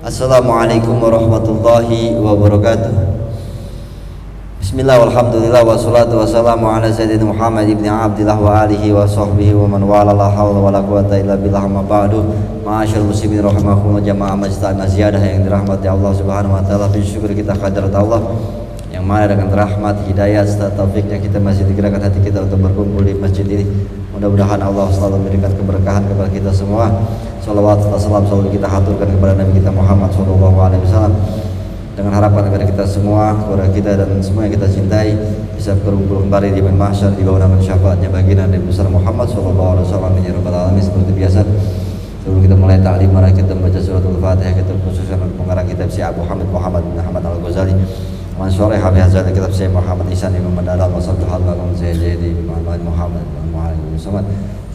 Assalamualaikum warahmatullahi wabarakatuh. Bismillah walhamdulillah wassalatu wassalamu ala sayyidina Muhammad ibn Abdillah wa alihi wa sahbihi wa man wala la hawla wa la quwata illa billah amma ba'du. Ma'asyarul muslimin rahimakumullah jamaah majlis ziyadah yang dirahmati Allah Subhanahu wa taala. Bersyukur kita kehadirat Allah yang mana dengan rahmat, hidayah serta taufiknya kita masih digerakkan hati kita untuk berkumpul di masjid ini. Mudah-mudahan Allah selalu memberikan keberkahan kepada kita semua. Salawat serta salam selalu kita haturkan kepada Nabi kita Muhammad SAW, dengan harapan kepada kita semua, kepada kita dan semua yang kita cintai bisa berkumpul kembali di mahsyar di bawah naungan syafaatnya baginda Nabi besar Muhammad SAW. Ya rabbal alamin. Seperti biasa, sebelum kita mulai ta'lim, mari kita membaca suratul Fatihah. Kita khususkan pengarang kitab si Abu Hamid Muhammad bin Ahmad Al-Ghazali, Mansuri Habib Hazal, kitab si Muhammad Ihsan Imam Madalah Wasabtuhal Lakum Sayyidi Muhammad Muhammad Muhammad Muhammad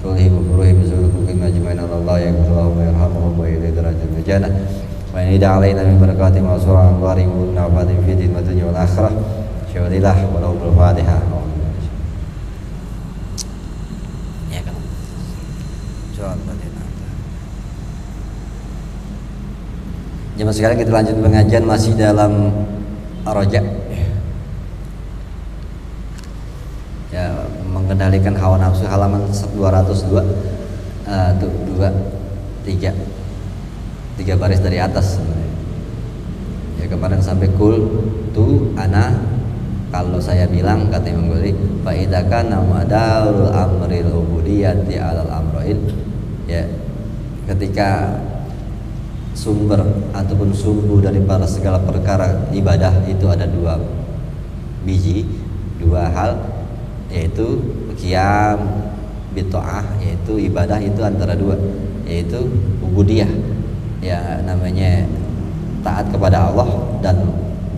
Sulhi Bufuruhi Bizulukukim Ajmain Allah yang berlahu wa yarhamuhu wa ilaihi darajat jannah wa inida alaina min barakati ma surah anwari wa nafatin fi din dunya wal akhirah. Syawalillah wa lahul Fatihah. Ya kan. Jemaah sekarang kita lanjut pengajian masih dalam Ar-Raja. Ya, mengendalikan hawa nafsu, halaman 202 tiga baris dari atas sebenarnya. Ya, kemarin sampai kul tu ana, kalau saya bilang, kata Imam Ghazali, fa idza kana madal amril ubudiyati alal amrain, ya, ketika sumber ataupun sumbu dari para segala perkara ibadah itu ada dua hal, yaitu qiyam bita'ah, yaitu ibadah itu antara dua, yaitu ubudiyah, ya namanya taat kepada Allah, dan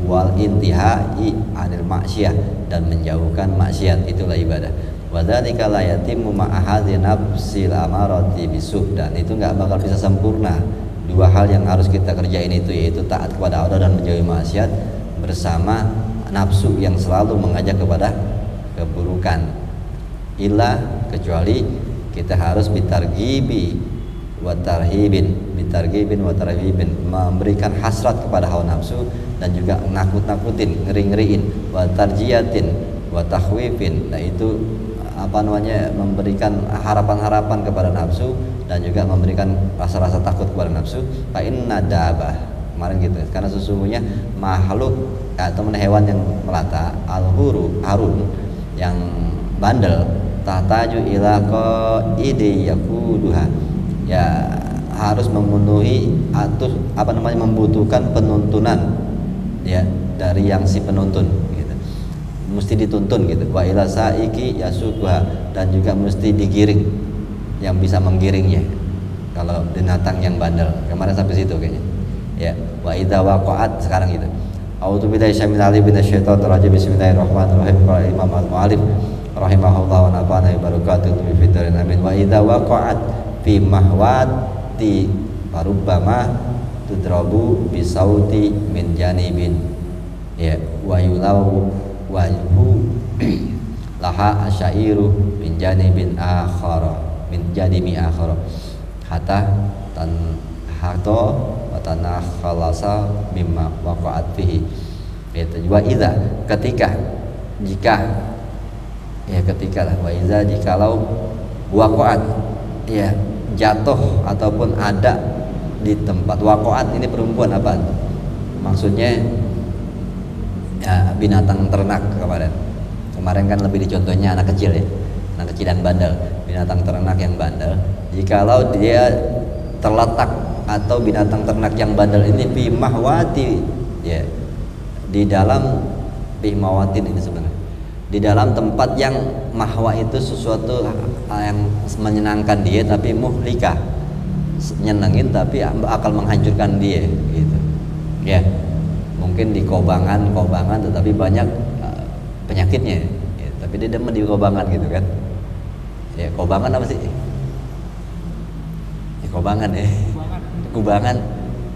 wal intihai anil maksiyah, dan menjauhkan maksiat, itulah ibadah. Wa dzalika la yatimmu ma'a hadhi nafsil amarati bisuh, dan itu enggak bakal bisa sempurna. Dua hal yang harus kita kerjain itu, yaitu taat kepada Allah dan menjauhi maksiat, bersama nafsu yang selalu mengajak kepada keburukan. Illa, kecuali kita harus bitarghibi wa tarhibin, memberikan hasrat kepada hawa nafsu dan juga nakut-nakutin, ngeri-ngeriin, wa tarjiyatin wa takhwifin, nah itu memberikan harapan-harapan kepada nafsu dan juga memberikan rasa-rasa takut kepada nafsu. Fa inna dabah, kemarin gitu, karena sesungguhnya makhluk atau hewan yang melata, harun yang bandel, tahtaju ila qaidi yakuduha, ya harus memenuhi atau membutuhkan penuntunan, ya, dari yang si penuntun gitu, mesti dituntun gitu. Wa ila saiki yasukuha, dan juga mesti digiring, yang bisa menggiringnya kalau binatang yang bandel. Kemarin sampai situ kayaknya, ya. Wa idza waqa'at, sekarang gitu. A'udzubillahi minasyaitonir rajim. Bismillahirrahmanirrahim. Qala Imam Al-Mu'allif rahimahullah wa nafa'ana bi barakatuh fi darin amin. Wa idza waqa'at fi mahwati farubbama tudrabu bi sauti min janibin, ya, wa yulau wajhu laha asyairu min janibin akhara, min janibi akhara, hatta tan hato wa tanakhalasa mimma waqa'at fihi. Wa idza, ketika wa idza, jikalau waqa'at, ya, jatuh ataupun ada di tempat. Waqa'at ini perempuan apa? Maksudnya ya, binatang ternak. Kemarin kan lebih dicontohnya anak kecil, ya, anak kecil dan bandel, binatang ternak yang bandel. Jikalau dia terletak, atau binatang ternak yang bandel ini fi mahwati, ya, di dalam mahwatin ini sebenarnya di dalam tempat yang mahwa itu sesuatu yang menyenangkan dia tapi muhlikah, nyenengin tapi akan menghancurkan dia gitu, ya. Mungkin di kobangan tetapi banyak penyakitnya, ya, tapi dia demen di kobangan gitu kan, ya. Kobangan apa sih? Ya, kobangan, ya.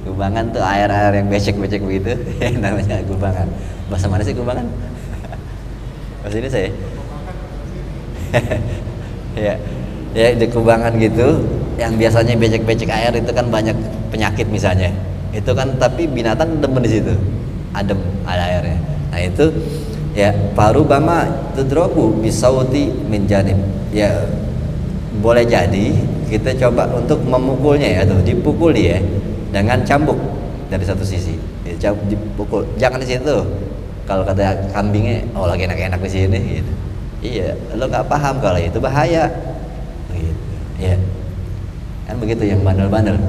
Kubangan tuh air yang becek begitu, namanya kubangan. Bahasa mana sih kubangan? Bahasa ini saya. Ya di kubangan gitu, yang biasanya becek-becek air itu kan banyak penyakit misalnya, Itu kan tapi binatang demen di situ, adem, ada airnya. Nah itu ya parubama tudrobu bisauti min janib. Ya boleh jadi kita coba untuk memukulnya ya tuh, dipukul dia dengan cambuk dari satu sisi. Ya, dipukul, jangan di situ. Kalau kata kambingnya, oh lagi enak-enak di sini gitu. Iya, lo nggak paham kalau itu bahaya. Gitu. Ya. Kan begitu yang bandel-bandel.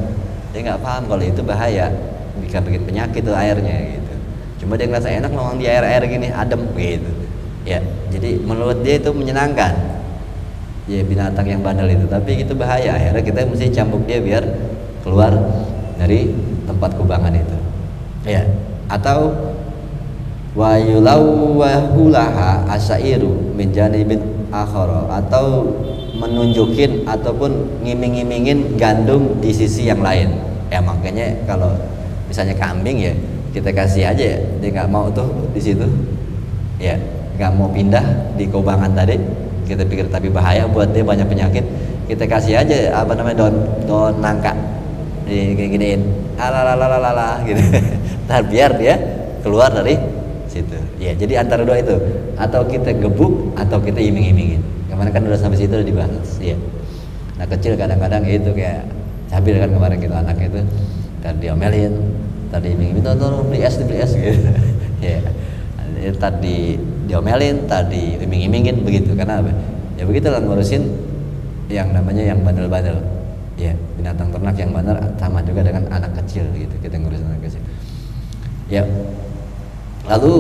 Dia nggak paham kalau itu bahaya, bisa bikin penyakit tuh airnya gitu. Cuma dia ngerasa enak ngomong di air-air gini, adem gitu. Ya, jadi menurut dia itu menyenangkan. Ya binatang yang bandel itu, tapi itu bahaya. Akhirnya kita mesti cambuk dia biar keluar dari tempat kubangan itu. Ya, atau wa yulawahulaha asairu min janibin akhara, atau menunjukin ataupun ngiming-ngimingin gandum di sisi yang lain. Ya makanya kalau misalnya kambing ya kita kasih aja ya, dia nggak mau tuh di situ, ya nggak mau pindah di kubangan tadi. Kita pikir tapi bahaya buat dia, banyak penyakit. Kita kasih aja apa namanya daun nangka, gini-giniin, alalalala gitu. Ntar biar dia keluar dari situ. Ya jadi antara dua itu, atau kita gebuk atau kita iming-imingin. Kemarin kan udah sampai situ udah dibahas, ya. Nah kecil kadang-kadang itu kayak Cabil kan kemarin gitu, anak itu tadi diomelin, tadi iming-iming, tolong beli es gitu. Ya, tadi diomelin, tadi iming-imingin begitu, karena apa? Ya begitulah ngurusin yang namanya yang bandel-bandel. Ya, binatang ternak yang bandel sama juga dengan anak kecil gitu, kita ngurusin anak kecil. Ya. Lalu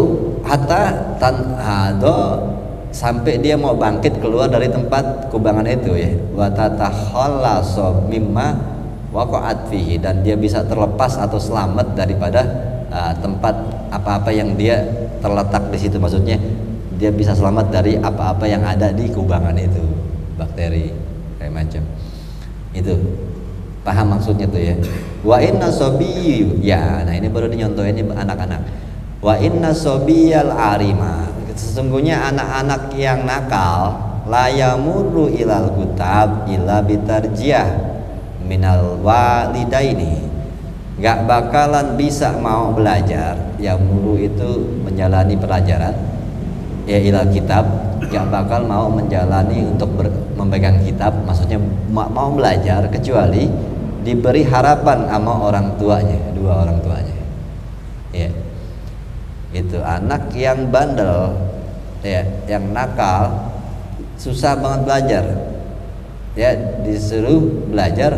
hatta tanhado, sampai dia mau bangkit keluar dari tempat kubangan itu ya, wa tatakhallasu mimma waqa'at fihi, dan dia bisa terlepas atau selamat daripada tempat apa-apa yang dia terletak di situ. Maksudnya dia bisa selamat dari apa-apa yang ada di kubangan itu, bakteri kayak macam itu. Paham maksudnya tuh ya. Wa inna sabiyyu, ya nah ini baru dinyontohin anak-anak. Wa inna sabiyal arima, sesungguhnya anak-anak yang nakal, la yamurru ilal kutab illa bitarjiyah minal walidaini, gak bakalan bisa mau belajar. Yamurru itu menjalani pelajaran, ya ilal kitab, gak bakal mau menjalani untuk memegang kitab, maksudnya mau belajar kecuali diberi harapan sama orang tuanya, dua orang tuanya. Ya, itu anak yang bandel, ya, yang nakal, susah banget belajar. Ya, disuruh belajar,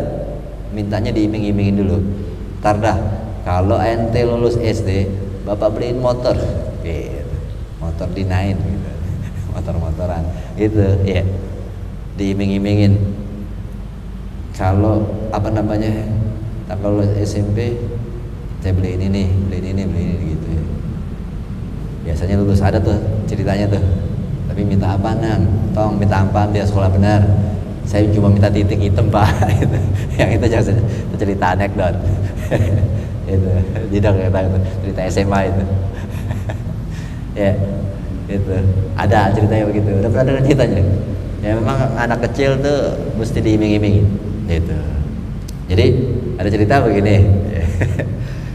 mintanya diiming-imingin dulu. Ntar dah, kalau ente lulus SD, bapak beliin motor, gitu. Motor dinain, gitu. Motor-motoran, gitu, ya. Diiming-imingin. Kalau apa namanya, kalau lulus SMP, saya beliin ini, gitu ya. Biasanya lulus ada tuh ceritanya tuh, tapi minta apa nang, tong minta apa biar sekolah benar. Saya cuma minta titik hitam pak. Gitu. Yang itu jangan cerita anekdot. Itu tidak cerita SMA itu. Ya itu ada ceritanya begitu, udah pernah dengar ceritanya. Ya memang anak kecil tuh mesti diiming-imingin gitu. Jadi ada cerita begini.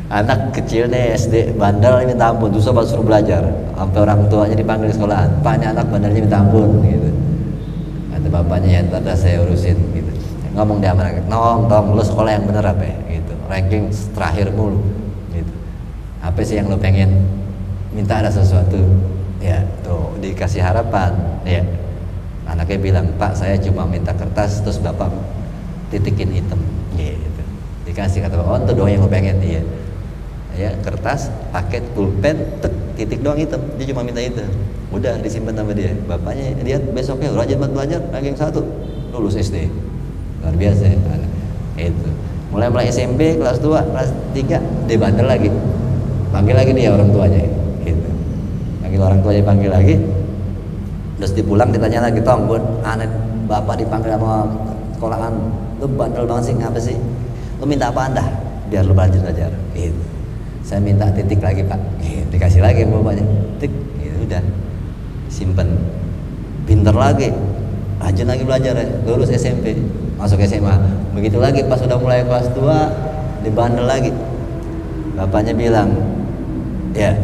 Anak kecil nih SD bandel, minta ampun, susah banget suruh belajar, sampai orang tuanya dipanggil ke sekolahan, pak ini anak bandelnya minta ampun gitu. Kata bapaknya, ya ntar saya urusin gitu. Ngomong dia sama anak, tong lu sekolah yang bener apa ya? Gitu, ranking terakhir mulu gitu. Apa sih yang lu pengen? Minta ada sesuatu. Ya tuh dikasih harapan. Ya anaknya bilang, pak saya cuma minta kertas terus bapak titikin hitam gitu. Dikasih, kata bapak, oh itu doang yang lu pengen. Iya, ya kertas, paket, pulpen, titik doang hitam, dia cuma minta itu, udah disimpan sama dia. Bapaknya lihat besoknya rajin banget belajar, ranking 1, lulus SD, luar biasa ya. Itu mulai SMP kelas 2, kelas 3 dia bandel lagi, panggil lagi dia orang tuanya gitu, panggil orang tuanya, panggil lagi, terus dipulang ditanya lagi, tong bun aneh bapak dipanggil sama sekolahan, lu bandel banget sih, ngapa sih lu minta apa anda biar lu belajar gitu. Saya minta titik lagi pak, dikasih lagi bapaknya, titik, gitu, udah simpen, pinter lagi, rajin lagi belajar ya, lulus SMP, masuk SMA, begitu lagi pas udah mulai kelas 2 dibandel lagi, Bapaknya bilang, ya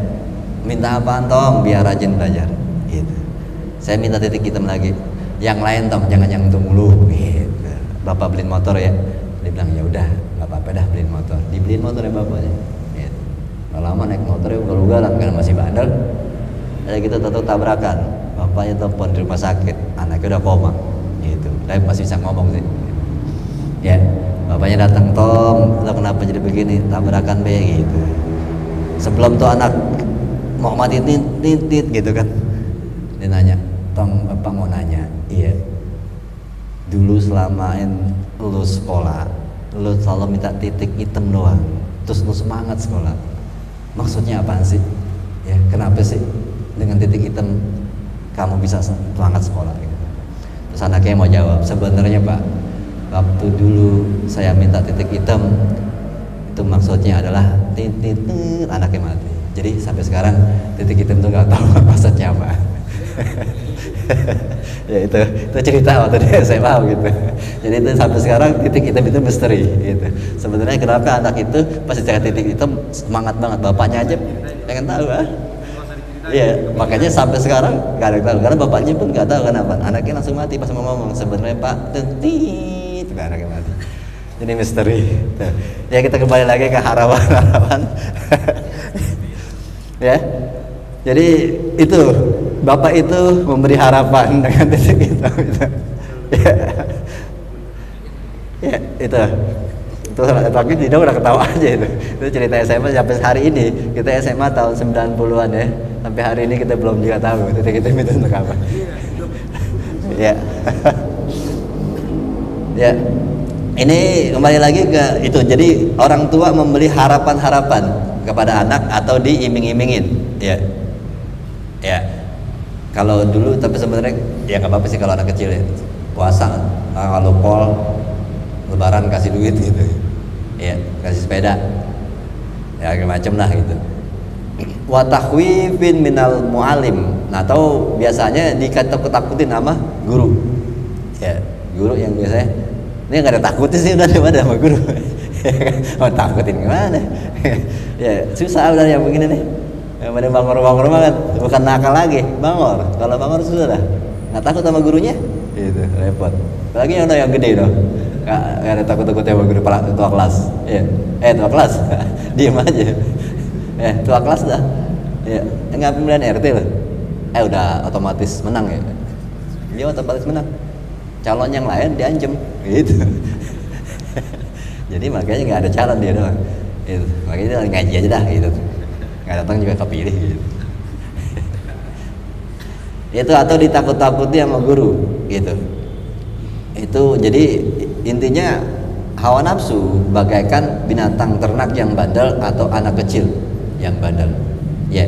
minta apa tong biar rajin belajar gitu. Saya minta titik hitam lagi, yang lain tong, jangan yang itu mulu gitu. Bapak beliin motor ya. Dia bilang ya udah nggak apa-apa dah, beliin motor. Dibeliin motor ya bapaknya gitu. Nggak lama naik motornya ugal-ugalan karena masih bandel. Ada gitu tahu tabrakan, bapaknya telepon di rumah sakit, anaknya udah koma gitu. Tapi masih bisa ngomong sih ya. Bapaknya datang, tong lo kenapa jadi begini, tabrakan be gitu. Sebelum tuh anak mau mati titit gitu kan, dia nanya, tong bapak mau nanya, iya dulu selama lu sekolah lu selalu minta titik hitam doang, terus lu semangat sekolah, maksudnya apaan sih ya, kenapa sih dengan titik hitam kamu bisa semangat sekolah gitu. Terus anaknya mau jawab, sebenarnya pak, waktu dulu saya minta titik hitam itu maksudnya adalah titit, anaknya mati. Jadi sampai sekarang titik hitam tuh nggak tahu maksudnya apa. Ya itu cerita waktu dia SMA gitu. Jadi itu sampai sekarang titik hitam itu misteri gitu. Sebenarnya kenapa anak itu pasti cari titik hitam semangat banget, bapaknya aja pengen tahu ah. Iya, makanya sampai sekarang nggak ada yang tahu karena bapaknya pun nggak tahu kenapa. Anaknya langsung mati pas mau ngomong, sebenarnya pak titit, anaknya mati. Jadi misteri. Tuh. Ya kita kembali lagi ke harapan. Ya, jadi itu bapak itu memberi harapan dengan titik hitam itu. Ya, itu tapi tidak udah ketawa aja itu cerita SMA sampai hari ini. Kita SMA tahun 90-an ya, sampai hari ini kita belum juga tahu titik hitam itu untuk apa. Ya. Ya, ini kembali lagi ke itu. Jadi orang tua memberi harapan-harapan kepada anak atau diiming-imingin, ya, ya. Kalau dulu, tapi sebenarnya ya nggak apa-apa sih kalau anak kecil ya, puasa, kalau pol, lebaran kasih duit gitu, ya, kasih sepeda, ya macam lah gitu. Wa takhwifin minal mu'alim, nah atau biasanya ditakut-takutin sama guru, ya, guru yang biasanya ini nggak ada takutnya sih udah sama guru. Mau takutin gimana? Ya susah udah yang begini nih. Yang pada bangor banget, bukan nakal lagi, bangor. Kalau bangor susah dah. Nggak takut sama gurunya, itu repot. Apalagi yang udah yang gede dong. Nggak ada takut-takutnya sama guru tua kelas. Iya. Tua kelas, diem aja. Tua kelas dah. Ya, nggak pemilihan RT loh. Udah otomatis menang ya. Dia otomatis menang. Calon yang lain diancam, gitu. Jadi makanya nggak ada calon dia doang. Itu. Makanya dia ngaji aja dah gitu. Nggak datang juga kepilih gitu. Itu atau ditakut-takuti sama guru gitu. Itu jadi intinya hawa nafsu bagaikan binatang ternak yang bandel atau anak kecil yang bandel. Ya.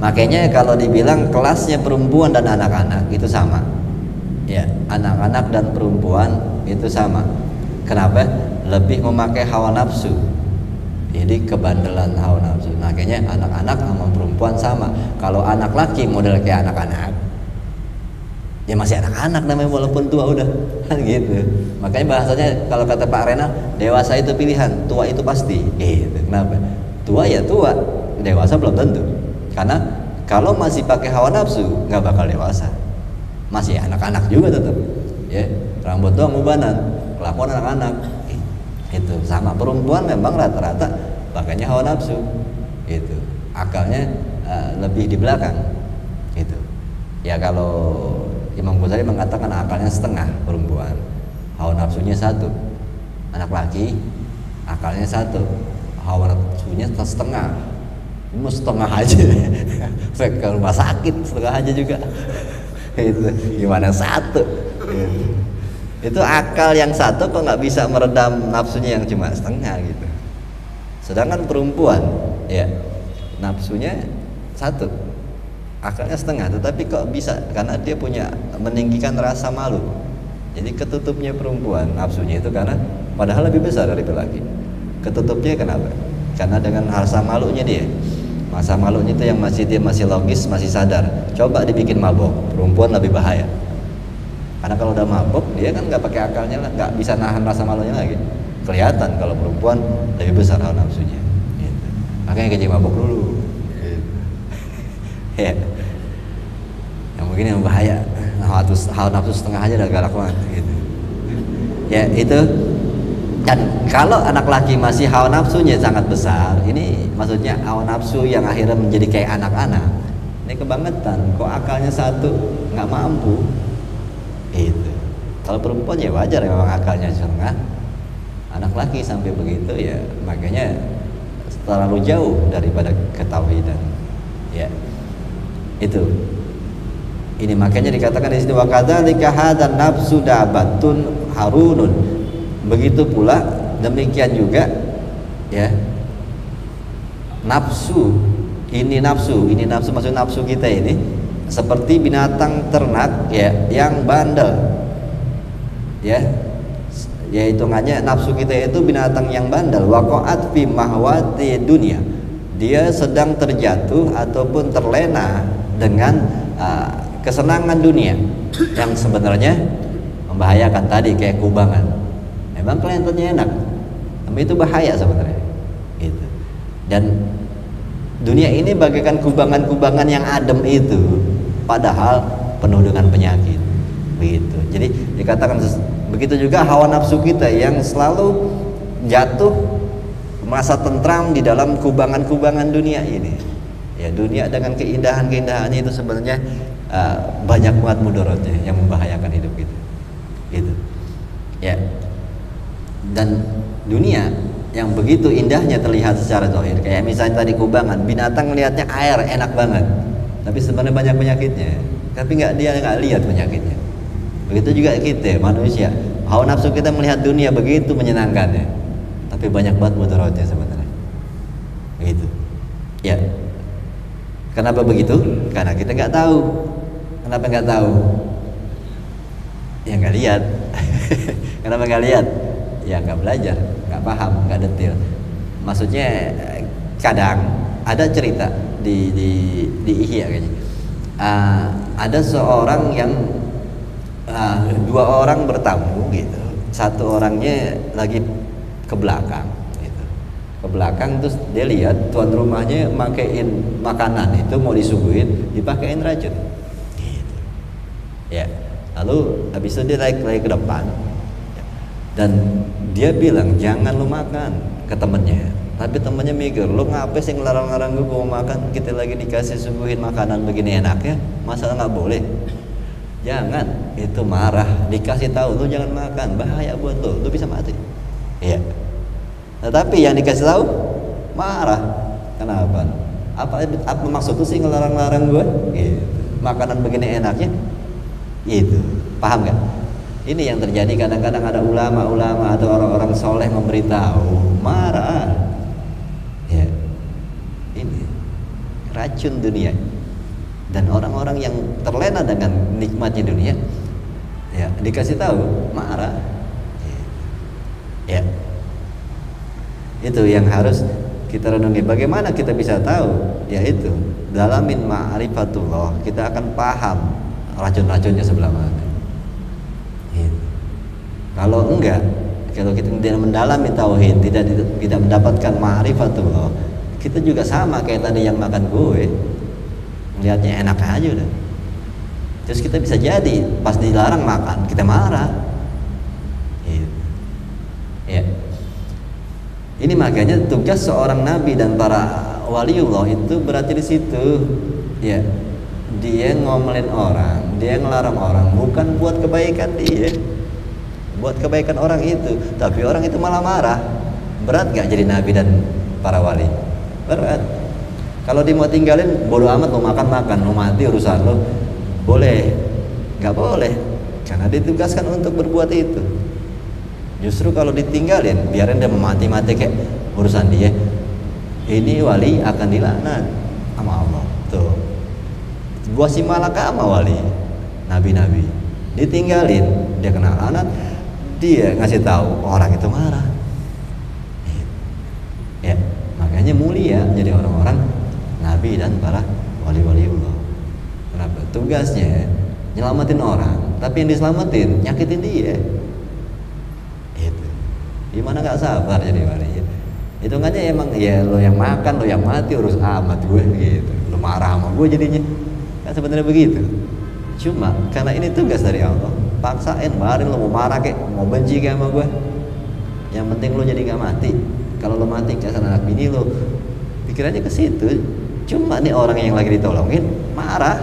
Makanya kalau dibilang kelasnya perempuan dan anak-anak itu sama. Ya, anak-anak dan perempuan itu sama. Kenapa? Lebih memakai hawa nafsu. Jadi kebandelan hawa nafsu. Makanya anak-anak sama perempuan sama. Kalau anak laki model kayak anak-anak, ya masih anak-anak namanya walaupun tua udah kan gitu. Makanya bahasanya kalau kata Pak Rena, dewasa itu pilihan, tua itu pasti. Gitu. Kenapa? Tua ya tua, dewasa belum tentu. Karena kalau masih pakai hawa nafsu nggak bakal dewasa. Masih anak-anak juga tetap. Ya, rambut doang ubanan, kelakuan anak-anak. Itu sama perempuan memang rata-rata pakainya hawa nafsu. Itu akalnya lebih di belakang. Itu. Ya kalau Imam Ghazali mengatakan akalnya setengah perempuan, hawa nafsunya satu. Anak laki akalnya satu, hawa nafsunya setengah. Mau setengah aja, sampai ke rumah sakit setengah aja juga. Itu gimana satu? Itu akal yang satu kok nggak bisa meredam nafsunya yang cuma setengah gitu. Sedangkan perempuan, ya nafsunya satu, akalnya setengah, tetapi kok bisa? Karena dia punya meninggikan rasa malu. Jadi ketutupnya perempuan nafsunya itu karena padahal lebih besar dari laki. Ketutupnya kenapa? Karena dengan rasa malunya dia. Masa malunya itu yang dia masih logis, masih sadar. Coba dibikin mabok, perempuan lebih bahaya. Karena kalau udah mabok, dia kan nggak pakai akalnya lah, nggak bisa nahan rasa malunya lagi. Kelihatan kalau perempuan lebih besar hawa nafsunya. Gitu. makanya kencing mabok dulu. Ya, yang begini yang bahaya. Hawa nafsu setengah aja udah galak banget gitu. Ya itu. Dan kalau anak laki masih hawa nafsunya sangat besar, ini maksudnya hawa nafsu yang akhirnya menjadi kayak anak-anak, ini kebangetan. Kok akalnya satu nggak mampu itu. Kalau perempuan ya wajar ya, memang akalnya setengah. Anak laki sampai begitu ya, makanya terlalu jauh daripada ketauhidan. Ya itu. Ini makanya dikatakan di sini wa kadzalika hadzan nafsu dabatun harunun. Begitu pula demikian juga ya, nafsu ini maksud nafsu kita ini seperti binatang ternak ya yang bandel ya hitungannya nafsu kita itu binatang yang bandel. Waqa'at fi mahwati dunia, dia sedang terjatuh ataupun terlena dengan kesenangan dunia yang sebenarnya membahayakan tadi kayak kubangan. Memang kelihatannya enak, tapi itu bahaya sebenarnya. Gitu. Dan dunia ini bagaikan kubangan-kubangan yang adem itu, padahal penuh dengan penyakit. Begitu. Jadi dikatakan begitu juga hawa nafsu kita yang selalu jatuh merasa tentram di dalam kubangan-kubangan dunia ini. Ya, dunia dengan keindahan-keindahannya itu sebenarnya banyak banget mudaratnya yang membahayakan hidup kita. Gitu. Ya. Dan dunia yang begitu indahnya terlihat secara zahir, kayak misalnya tadi kubangan, binatang melihatnya air enak banget, tapi sebenarnya banyak penyakitnya, tapi dia nggak lihat penyakitnya. Begitu juga kita manusia, hawa nafsu kita melihat dunia begitu menyenangkannya, tapi banyak banget mudaratnya sebenarnya. Begitu. Ya. Kenapa begitu? Karena kita nggak tahu. Kenapa nggak tahu? Ya nggak lihat. Kenapa nggak lihat? Ya nggak belajar, nggak paham, nggak detail. Maksudnya kadang ada cerita di Ihya kayaknya. Ada seorang yang dua orang bertamu gitu. Satu orangnya lagi ke belakang gitu. Ke belakang terus dia lihat tuan rumahnya makein makanan itu mau disuguhin dipakein racun. Gitu. Ya. Lalu habis itu dia naik ke depan. Dan dia bilang jangan lu makan ke temennya, tapi temennya mikir lu ngapain sih ngelarang-larang gue mau makan, kita lagi dikasih suguhin makanan begini enaknya, masa nggak boleh? Jangan, itu marah, dikasih tahu lu jangan makan, bahaya buat lu bisa mati. Iya. Tetapi yang dikasih tahu marah, kenapa? Apa maksud lu sih ngelarang-larang gue? Gitu. Makanan begini enaknya, itu paham nggak? Ini yang terjadi kadang-kadang ada ulama-ulama atau orang-orang soleh memberitahu marah. Ya, ini racun dunia. Dan orang-orang yang terlena dengan nikmatnya dunia, ya dikasih tahu marah. Ya, itu yang harus kita renungi. Bagaimana kita bisa tahu? Yaitu dalamin ma'rifatullah, kita akan paham racun-racunnya sebelah mana. Kalau enggak, kalau kita tidak mendalami tauhid, tidak mendapatkan ma'rifatullah, kita juga sama kayak tadi yang makan gue, melihatnya enak aja udah. Terus kita bisa jadi pas dilarang makan kita marah. Ya. Ini makanya tugas seorang nabi dan para waliullah itu berarti di situ, ya. Dia ngomelin orang, dia ngelarang orang bukan buat kebaikan dia, buat kebaikan orang itu, tapi orang itu malah marah. Berat gak jadi nabi dan para wali? Berat. Kalau dia mau tinggalin, bodo amat, mau makan, mau mati urusan lo. Boleh, gak boleh, karena ditugaskan untuk berbuat itu. Justru kalau ditinggalin, biarin dia mati-mati kayak urusan dia. Ini wali akan dilaknat sama Allah. Tuh, gua si malaka sama wali, nabi-nabi. Ditinggalin, dia kena laknat. Dia ngasih tahu orang itu marah. Ya, makanya mulia jadi orang-orang nabi dan para wali-waliullah. Kenapa? Tugasnya nyelamatin orang, tapi yang diselamatin nyakitin dia. Itu. Gimana nggak sabar jadi wali? Hitungannya emang ya lo yang makan, lo yang mati, urus amat gue gitu. Lo marah sama gue jadinya. Kan sebenarnya begitu. Cuma karena ini tugas dari Allah, paksain, barin lo mau marah kek, mau benci kayak sama gue. Yang penting lo jadi nggak mati. Kalau lo mati kasar anak bini lo, pikirannya ke situ. Cuma nih orang yang lagi ditolongin marah,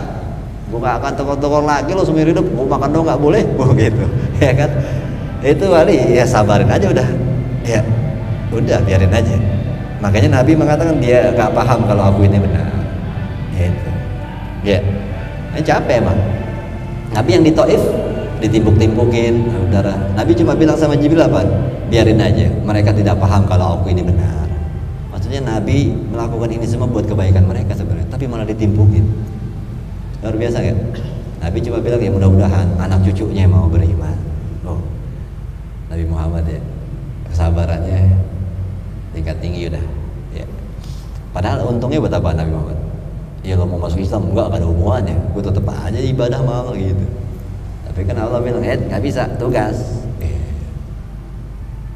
gue gak akan tokor-tokor lagi lo seumur hidup, gue makan dong nggak boleh, gue gitu, ya kan? Itu kali ya sabarin aja udah, ya udah biarin aja. Makanya Nabi mengatakan dia gak paham kalau aku ini benar, itu, ya, ini capek emang. Nabi yang di Taif ditimpuk-timpukin udara. Nabi cuma bilang sama Jibril apa? Biarin aja, mereka tidak paham kalau aku ini benar. Maksudnya Nabi melakukan ini semua buat kebaikan mereka sebenarnya, tapi malah ditimpukin. Luar biasa kan? Nabi cuma bilang ya mudah-mudahan anak cucunya mau beriman. Oh, Nabi Muhammad ya, kesabarannya tingkat tinggi udah. Ya. Padahal untungnya buat apa Nabi Muhammad? Ya lo mau masuk Islam enggak ada hubungannya, gue tetap aja ibadah mahal gitu. Tapi kan Allah bilang, nggak bisa, tugas.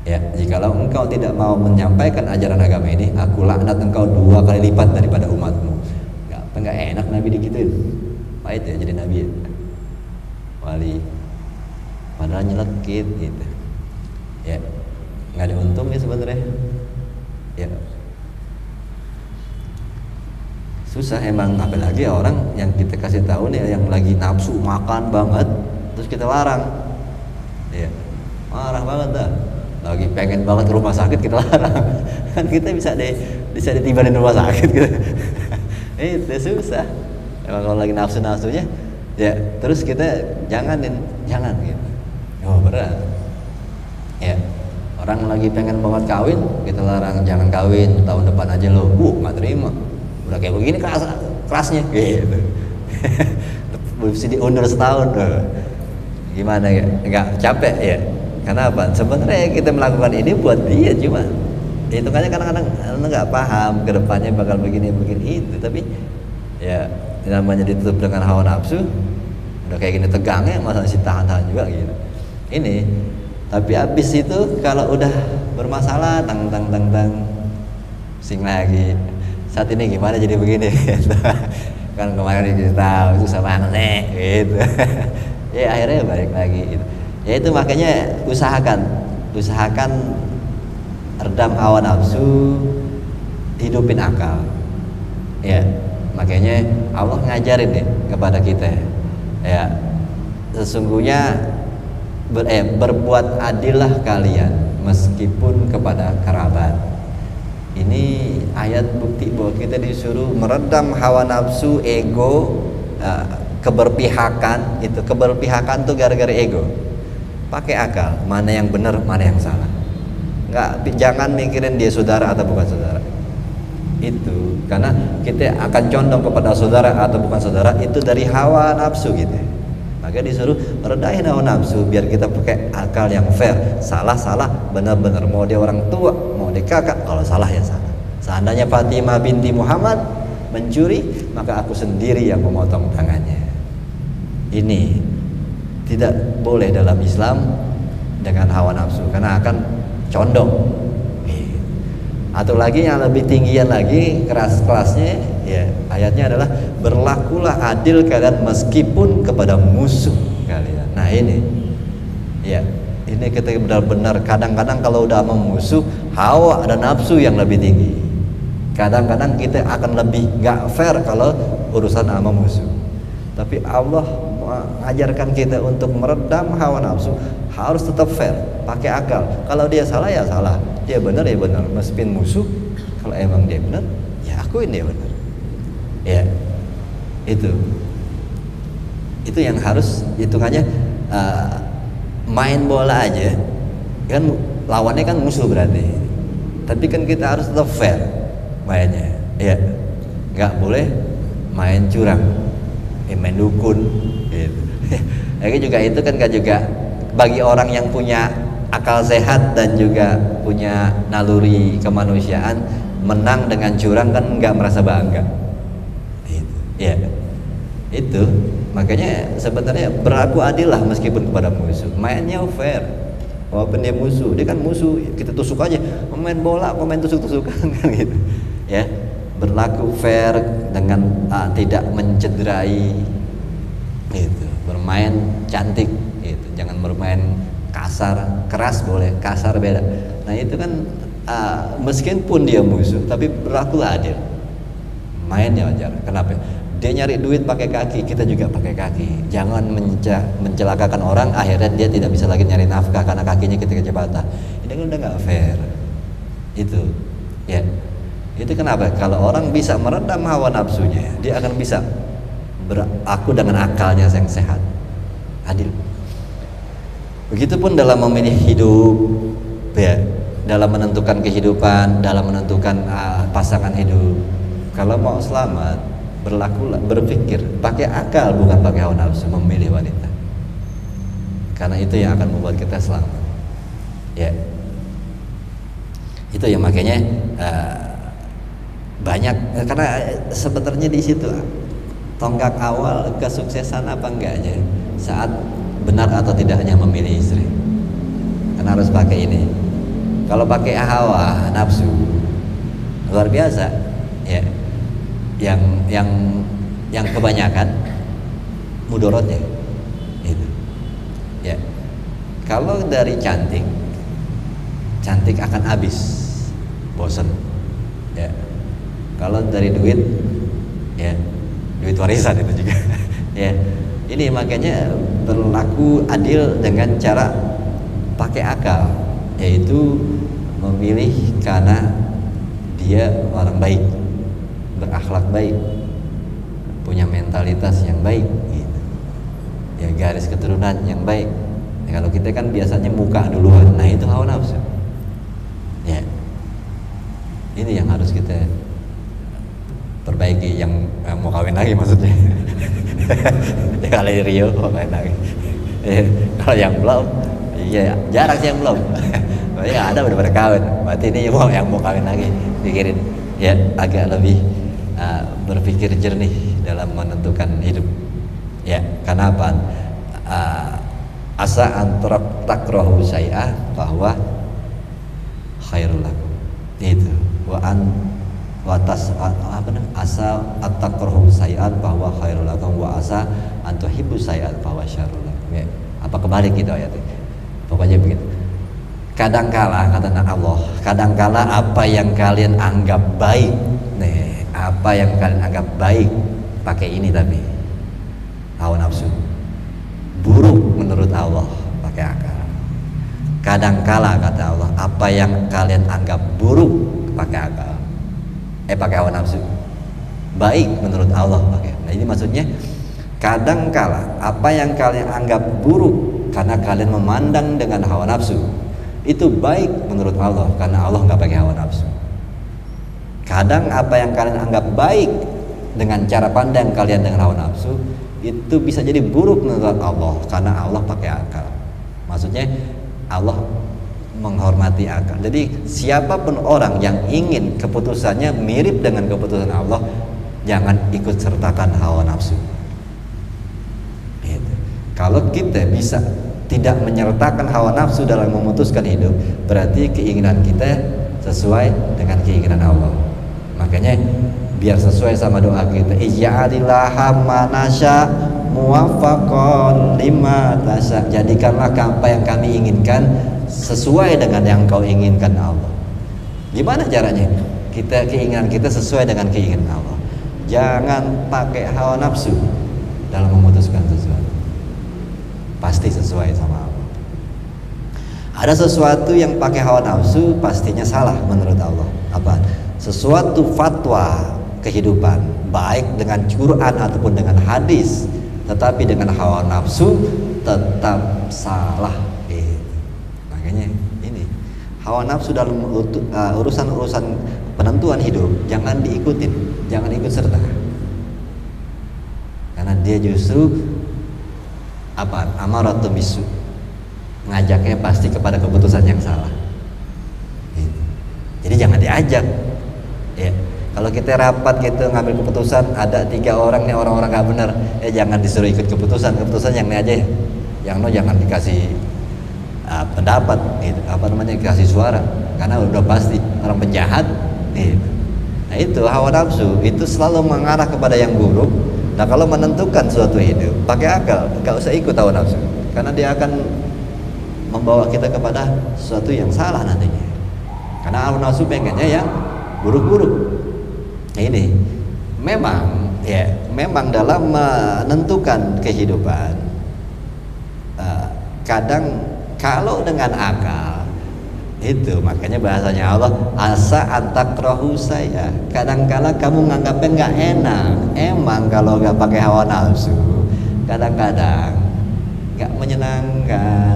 Ya, jikalau engkau tidak mau menyampaikan ajaran agama ini, aku laknat engkau 2 kali lipat daripada umatmu. Nggak enak Nabi digituin. Pahit ya jadi Nabi ya. Wali. Padahal nyelekit gitu. Ya, nggak ada untungnya sebenarnya. Ya. Susah emang, apalagi orang yang kita kasih tahu nih yang lagi nafsu makan banget terus kita larang. Ya. Marah banget dah. Lagi pengen banget ke rumah sakit kita larang. Kan kita bisa ditibanin rumah sakit gitu. Itu susah. Emang kalau lagi nafsu-nafsunya ya terus kita jangan gitu. Oh berat. Ya. Orang lagi pengen banget kawin, kita larang jangan kawin, tahun depan aja lo. Nggak terima. Udah kayak begini kerasnya gitu. Mesti diundur setahun. Gimana ya? Nggak capek ya? Karena apa? Sebenarnya kita melakukan ini buat dia, cuma hitungannya kadang-kadang nggak paham ke depannya bakal begini itu. Tapi ya namanya ditutup dengan hawa nafsu, udah kayak gini tegangnya masa masih tahan-tahan juga gitu. Ini tapi habis itu kalau udah bermasalah tang sing lagi. Saat ini gimana jadi begini gitu. Kan kemarin kita susah banget nih gitu. Ya akhirnya balik lagi gitu. Ya itu makanya usahakan redam hawa nafsu, hidupin akal. Ya, makanya Allah ngajarin nih kepada kita. Ya, sesungguhnya berbuat adillah kalian meskipun kepada kerabat. Ini ayat bukti bahwa kita disuruh meredam hawa nafsu, ego, keberpihakan. Itu keberpihakan tuh gara-gara ego. Pakai akal, mana yang benar, mana yang salah. Jangan mikirin dia saudara atau bukan saudara. Itu karena kita akan condong kepada saudara atau bukan saudara itu dari hawa nafsu gitu. Maka disuruh redahin hawa nafsu biar kita pakai akal yang fair. Salah, benar-benar. Mau dia orang tua, mau dia kakak, kalau salah ya salah. Seandainya Fatimah binti Muhammad mencuri, maka aku sendiri yang memotong tangannya. Ini tidak boleh dalam Islam dengan hawa nafsu karena akan condong. Atau lagi yang lebih tinggian lagi kelasnya ya ayatnya adalah berlakulah adil kalian meskipun kepada musuh kalian. Nah ini ya ini kita benar-benar kadang-kadang kalau udah sama musuh hawa dan nafsu yang lebih tinggi. Kadang-kadang kita akan lebih gak fair kalau urusan sama musuh. Tapi Allah mengajarkan kita untuk meredam hawa nafsu harus tetap fair, pakai akal. Kalau dia salah ya salah, dia benar ya benar. Meskipun musuh, kalau emang dia benar, ya akuin dia benar. Ya, itu yang harus hitungannya main bola aja, kan lawannya kan musuh berarti. Tapi kan kita harus tetap fair mainnya, ya, nggak boleh main curang. Main dukun gitu. Lagi juga itu kan juga bagi orang yang punya akal sehat dan juga punya naluri kemanusiaan, menang dengan curang kan nggak merasa bangga. Ya, itu makanya sebenarnya berlaku adil lah meskipun kepada musuh. Mainnya fair, walaupun dia musuh, dia kan musuh, kita tusuk aja, main bola kok main tusuk-tusukan kan gitu ya. Berlaku fair dengan tidak mencederai gitu, bermain cantik gitu, jangan bermain kasar, keras boleh, kasar beda. Nah itu kan meskipun dia musuh tapi berlaku adil, mainnya wajar. Kenapa? Dia nyari duit pakai kaki, kita juga pakai kaki. Jangan mencelakakan orang, akhirnya dia tidak bisa lagi nyari nafkah karena kakinya kita patah. Ini kan udah nggak fair. Itu, ya. Itu kenapa? Kalau orang bisa meredam hawa nafsunya, dia akan bisa beraku dengan akalnya yang sehat, adil. Begitupun dalam memilih hidup, ya, dalam menentukan kehidupan, dalam menentukan pasangan hidup. Kalau mau selamat, berpikir pakai akal bukan pakai hawa nafsu memilih wanita, karena itu yang akan membuat kita selamat ya. Itu yang makanya banyak, karena sebenarnya di situ tonggak awal kesuksesan apa enggaknya saat benar atau tidaknya memilih istri. Karena harus pakai ini. Kalau pakai hawa nafsu luar biasa ya, yang kebanyakan mudorotnya itu ya. Kalau dari cantik akan habis, bosan ya. Kalau dari duit ya, duit warisan itu juga ya. Ini makanya berlaku adil dengan cara pakai akal, yaitu memilih karena dia orang baik, berakhlak baik, punya mentalitas yang baik gitu. Ya, garis keturunan yang baik ya. Kalau kita kan biasanya muka duluan, nah itu hawa nafsu ya. Ini yang harus kita perbaiki, yang mau kawin lagi maksudnya ya. Kalau Rio mau kawin lagi ya. Kalau yang belum ya jarang sih yang belum ya, ada benar-benar kawin, berarti ini yang mau kawin lagi pikirin ya, agak lebih berpikir jernih dalam menentukan hidup ya. Karena apa? Asa antara takrahu syai'ah bahwa khairul lakum, itu asa at-takrahu syai'an bahwa khairul lakum wa asa antuhibbu syai'an bahwa syarrul lakum ya. Apa kebalik gitu ayatnya, pokoknya begitu. Kadangkala kata Allah, kadangkala apa yang kalian anggap baik nih, apa yang kalian anggap baik, pakai ini tapi hawa nafsu, buruk menurut Allah, pakai akal. Kadangkala kata Allah, apa yang kalian anggap buruk, pakai akal, pakai hawa nafsu, baik menurut Allah, pakai. Nah ini maksudnya kadangkala apa yang kalian anggap buruk karena kalian memandang dengan hawa nafsu, itu baik menurut Allah karena Allah nggak pakai hawa nafsu. Kadang apa yang kalian anggap baik dengan cara pandang kalian dengan hawa nafsu, itu bisa jadi buruk menurut Allah karena Allah pakai akal. Maksudnya Allah menghormati akal. Jadi siapapun orang yang ingin keputusannya mirip dengan keputusan Allah, jangan ikut sertakan hawa nafsu gitu. Kalau kita bisa tidak menyertakan hawa nafsu dalam memutuskan hidup, berarti keinginan kita sesuai dengan keinginan Allah. Makanya biar sesuai sama doa kita, ij'alillaha manasya muwaffaqan lima tasya, jadikanlah apa yang kami inginkan sesuai dengan yang kau inginkan Allah. Gimana caranya? Keinginan kita sesuai dengan keinginan Allah. Jangan pakai hawa nafsu dalam memutuskan sesuatu, pasti sesuai sama Allah. Ada sesuatu yang pakai hawa nafsu pastinya salah menurut Allah. Apa? Sesuatu fatwa kehidupan, baik dengan Quran ataupun dengan hadis, tetapi dengan hawa nafsu tetap salah. Makanya ini hawa nafsu dalam urusan-urusan penentuan hidup jangan diikutin, jangan ikut serta, karena dia justru amaratu bisu, ngajaknya pasti kepada keputusan yang salah gitu. Jadi jangan diajak ya. Kalau kita rapat gitu ngambil keputusan, ada 3 orang nih, orang-orang gak benar, jangan disuruh ikut keputusan yang ini aja ya, yang no jangan dikasih pendapat gitu, apa namanya, kasih suara, karena udah pasti orang penjahat gitu. Nah itu hawa nafsu itu selalu mengarah kepada yang buruk. Nah kalau menentukan suatu hidup pakai akal, nggak usah ikut hawa nafsu, karena dia akan membawa kita kepada sesuatu yang salah nantinya. Karena hawa nafsu pengennya yang buruk-buruk. Nah, ini memang dalam menentukan kehidupan, kadang kalau dengan akal itu, makanya bahasanya Allah, asa antakrahu saya, kadangkala kamu nganggapnya nggak enak. Emang kalau nggak pakai hawa nafsu kadang-kadang nggak menyenangkan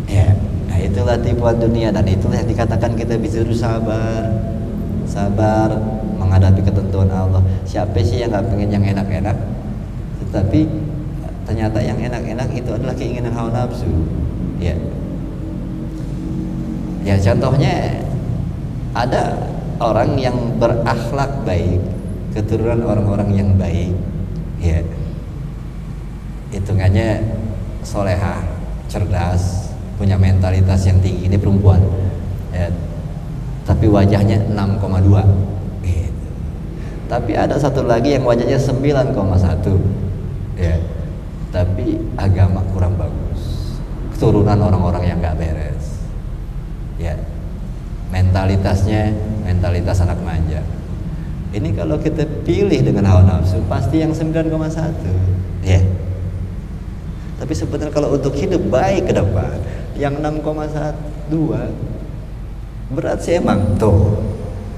ya. Nah itulah tipuan dunia, dan itulah yang dikatakan kita disuruh sabar menghadapi ketentuan Allah. Siapa sih yang nggak pengen yang enak-enak? Tetapi ternyata yang enak-enak itu adalah keinginan hawa nafsu ya. Ya contohnya ada orang yang berakhlak baik, keturunan orang-orang yang baik ya, hitungannya solehah, cerdas, punya mentalitas yang tinggi. Ini perempuan ya, tapi wajahnya 6,2 gitu. Tapi ada satu lagi yang wajahnya 9,1 ya, tapi agama kurang bagus, keturunan orang-orang yang gak beres ya, mentalitasnya mentalitas anak manja. Ini kalau kita pilih dengan hawa nafsu pasti yang 9,1 ya. Tapi sebenarnya kalau untuk hidup baik ke depan, yang 6,12 berat sih emang tuh,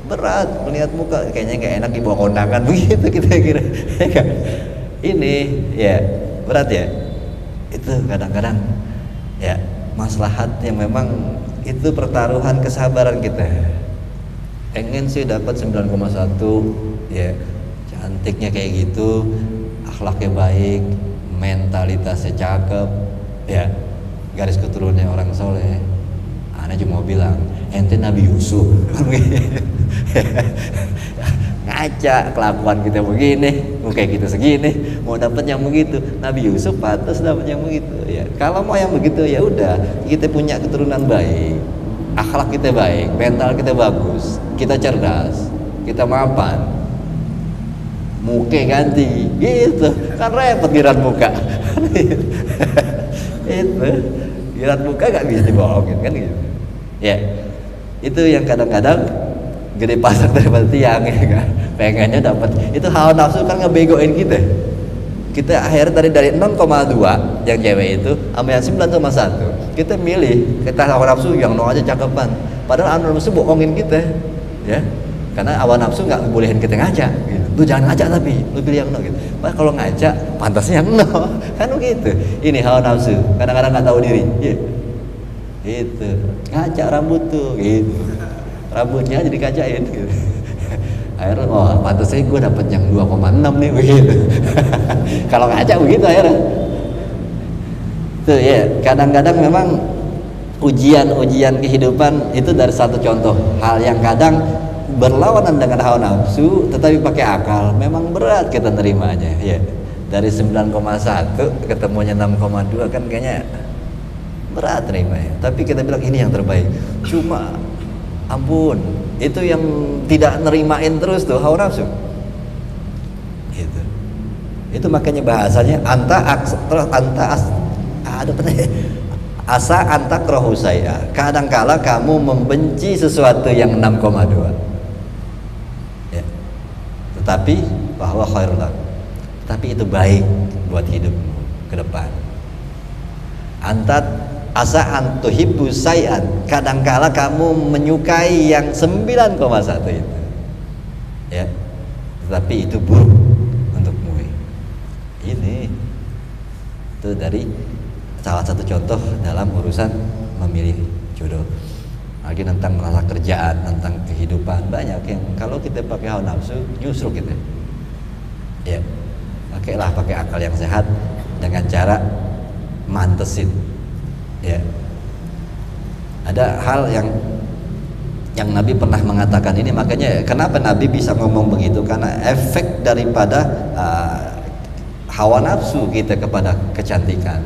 berat melihat muka kayaknya nggak enak dibawa kondangan begitu kita kira. Ini ya berat ya. Itu kadang-kadang ya maslahat yang memang itu pertaruhan kesabaran kita. Pengen sih dapat 9,1 ya, cantiknya kayak gitu, akhlaknya baik, mentalitasnya cakep ya, garis keturunannya orang soleh. Ana cuma mau bilang ente Nabi Yusuf. Ngaca kelakuan kita begini, muka kita segini, mau dapat yang begitu. Nabi Yusuf pantas dapat yang begitu ya. Kalau mau yang begitu ya udah, kita punya keturunan baik, akhlak kita baik, mental kita bagus, kita cerdas, kita mapan, muka ganti gitu kan repot girat muka. Itu girat muka gak bisa dibohongin kan gitu ya. Itu yang kadang-kadang gede pasar daripada tiang ya kan, pengennya dapat. Itu hawa nafsu kan ngebegoin kita akhirnya dari 6,2 yang cewek itu sama yang 9,1 kita milih, kita hawa nafsu yang no aja cakepan, padahal hawa nafsu bohongin kita ya, karena hawa nafsu nggak bolehin kita ngaca gitu. Lu jangan ngaca, tapi lu pilih yang no gitu. Padahal kalau ngaca pantasnya yang no kan begitu. Ini hawa nafsu kadang-kadang nggak tahu diri ya. Itu ngaca rambut tuh gitu, rambutnya jadi kacain gitu. Akhirnya pantasnya gue dapet yang 2,6 nih begitu. Kalau ngaca begitu akhirnya tuh ya. Kadang-kadang memang ujian kehidupan itu dari satu contoh hal yang kadang berlawanan dengan hawa nafsu tetapi pakai akal, memang berat kita nerimanya ya. Dari 9,1 ketemunya 6,2 kan kayaknya berat nerimanya, tapi kita bilang ini yang terbaik. Cuma ampun, itu yang tidak nerimain terus tuh hawa nafsu gitu. Itu makanya bahasanya asa antakrahu saya, kadangkala kamu membenci sesuatu yang 6,2 ya, tetapi bahwa khairul lak, tapi itu baik buat hidupmu ke depan. Asa antuhibbu say'an, kadangkala kamu menyukai yang 9,1 itu ya, tetapi itu buruk untukmu. Ini itu dari salah satu contoh dalam urusan memilih jodoh. Lagi tentang rasa kerjaan, tentang kehidupan, banyak yang kalau kita pakai hawa nafsu nyusruk gitu ya. Pakai akal yang sehat dengan cara mantesin ya. Ada hal yang Nabi pernah mengatakan ini, makanya kenapa Nabi bisa ngomong begitu, karena efek daripada hawa nafsu kita kepada kecantikan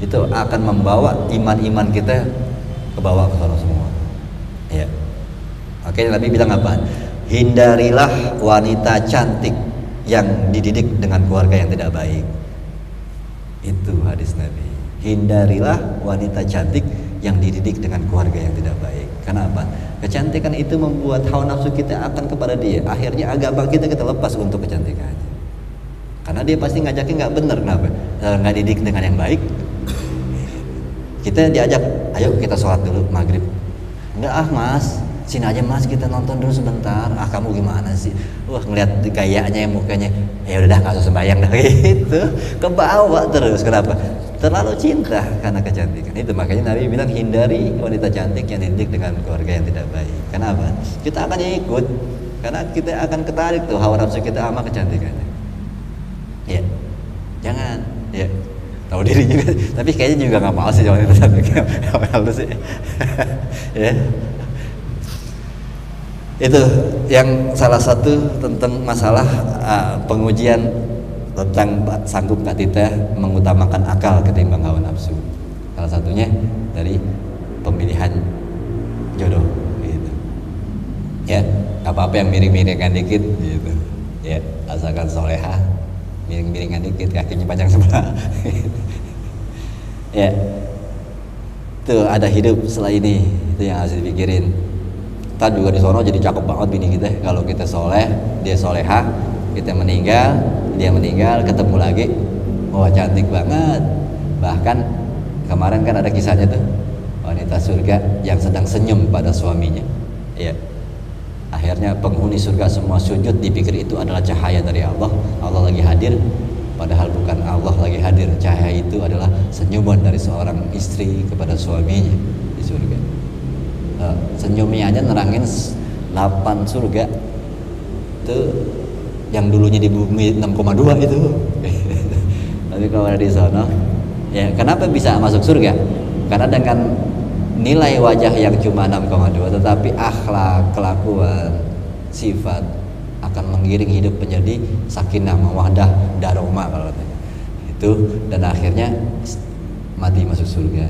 itu akan membawa iman-iman kita ke bawah ke sana semua. Ya. Oke, Nabi bilang apa? Hindarilah wanita cantik yang dididik dengan keluarga yang tidak baik. Itu hadis Nabi. Hindarilah wanita cantik yang dididik dengan keluarga yang tidak baik. Kenapa? Kecantikan itu membuat hawa nafsu kita akan kepada dia. Akhirnya agama kita lepas untuk kecantikannya. Karena dia pasti ngajakin nggak benar. Kenapa? Nggak didik dengan yang baik. Kita diajak, ayo kita sholat dulu maghrib. Enggak ah mas, sini aja mas, kita nonton dulu sebentar. Ah kamu gimana sih? Wah ngeliat gayanya, mukanya, ya udah dah nggak usah sembahyang dah gitu. Kebawa terus. Kenapa? Terlalu cinta karena kecantikan. Itu makanya Nabi bilang hindari wanita cantik yang dididik dengan keluarga yang tidak baik. Kenapa? Kita akan ikut, karena kita akan ketarik tuh hawa nafsu kita sama kecantikannya. Ya, jangan. Ya, tahu diri juga. Tapi kayaknya juga nggak mau sih wanita cantik. Hawa nafsu sih. Ya. Itu yang salah satu tentang masalah pengujian tentang sanggup nggak kita mengutamakan akal ketimbang hawa nafsu. Salah satunya dari pemilihan jodoh gitu. Ya, apa-apa yang miring-miringan dikit gitu. Ya, asalkan solehah, miring-miringan dikit, kakinya panjang sebelah. Ya. Tuh ada hidup setelah ini, itu yang harus dipikirin. Kita juga di sono jadi cakep banget bini kita. Kalau kita soleh, dia solehah, kita meninggal, dia meninggal, ketemu lagi, wah cantik banget. Bahkan kemarin kan ada kisahnya tuh, wanita surga yang sedang senyum pada suaminya. Iya. Akhirnya penghuni surga semua sujud, dipikir itu adalah cahaya dari Allah. Allah lagi hadir, padahal bukan Allah lagi hadir. Cahaya itu adalah senyuman dari seorang istri kepada suaminya di surga. Senyumnya aja nerangin 8 surga. Itu yang dulunya di bumi 6,2 itu. Tapi kalau ada di sana, ya kenapa bisa masuk surga? Karena dengan nilai wajah yang cuma 6,2, tetapi akhlak, kelakuan, sifat akan mengiring hidup menjadi sakinah, mawaddah, daroma kalau katanya. Itu dan akhirnya mati masuk surga.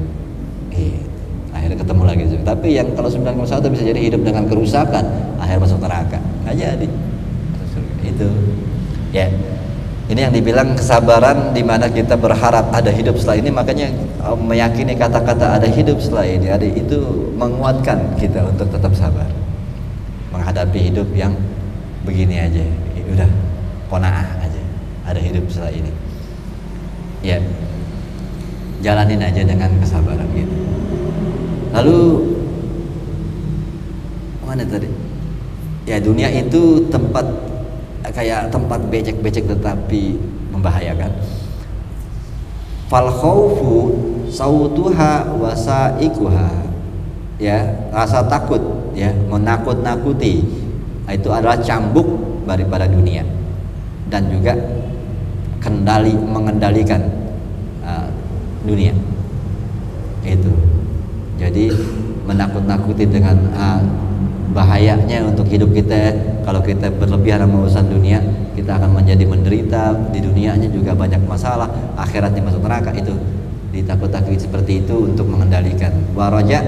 Akhirnya ketemu lagi. Tapi yang kalau 91 bisa jadi hidup dengan kerusakan, akhir masuk neraka. Nggak jadi. Itu ya, ini yang dibilang kesabaran, di mana kita berharap ada hidup setelah ini. Makanya meyakini kata-kata ada hidup setelah ini, ada itu menguatkan kita untuk tetap sabar menghadapi hidup yang begini aja. Udah ponaah aja, ada hidup setelah ini. Ya, jalanin aja dengan kesabaran gitu. Lalu mana tadi? Ya, dunia itu tempat kayak tempat becek-becek tetapi membahayakan. Fal khaufu sautuha wa saikuha. Ya, rasa takut, ya, menakut-nakuti itu adalah cambuk daripada dunia dan juga mengendalikan dunia. Itu. Jadi menakut-nakuti dengan bahayanya untuk hidup kita. Kalau kita berlebihan sama urusan dunia, kita akan menjadi menderita. Di dunianya juga banyak masalah, akhiratnya masuk neraka. Itu ditakut-takuti seperti itu untuk mengendalikan. Waraja,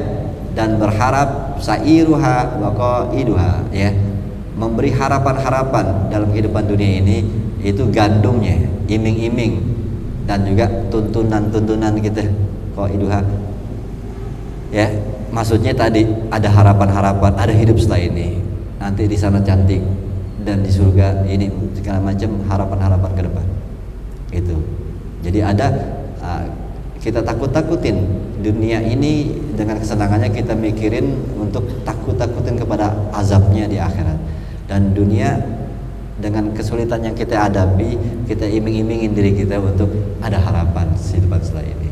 dan berharap sairuha wa qaiduha, ya, memberi harapan-harapan dalam kehidupan dunia ini. Itu gandumnya, iming-iming, dan juga tuntunan-tuntunan kita, qaiduha, ya. Maksudnya tadi ada harapan-harapan, ada hidup setelah ini, nanti di sana cantik, dan di surga ini segala macam harapan-harapan ke depan. Itu. Jadi ada kita takut-takutin dunia ini dengan kesenangannya, kita mikirin untuk takut-takutin kepada azabnya di akhirat. Dan dunia dengan kesulitan yang kita hadapi, kita iming-imingin diri kita untuk ada harapan kehidupan setelah ini.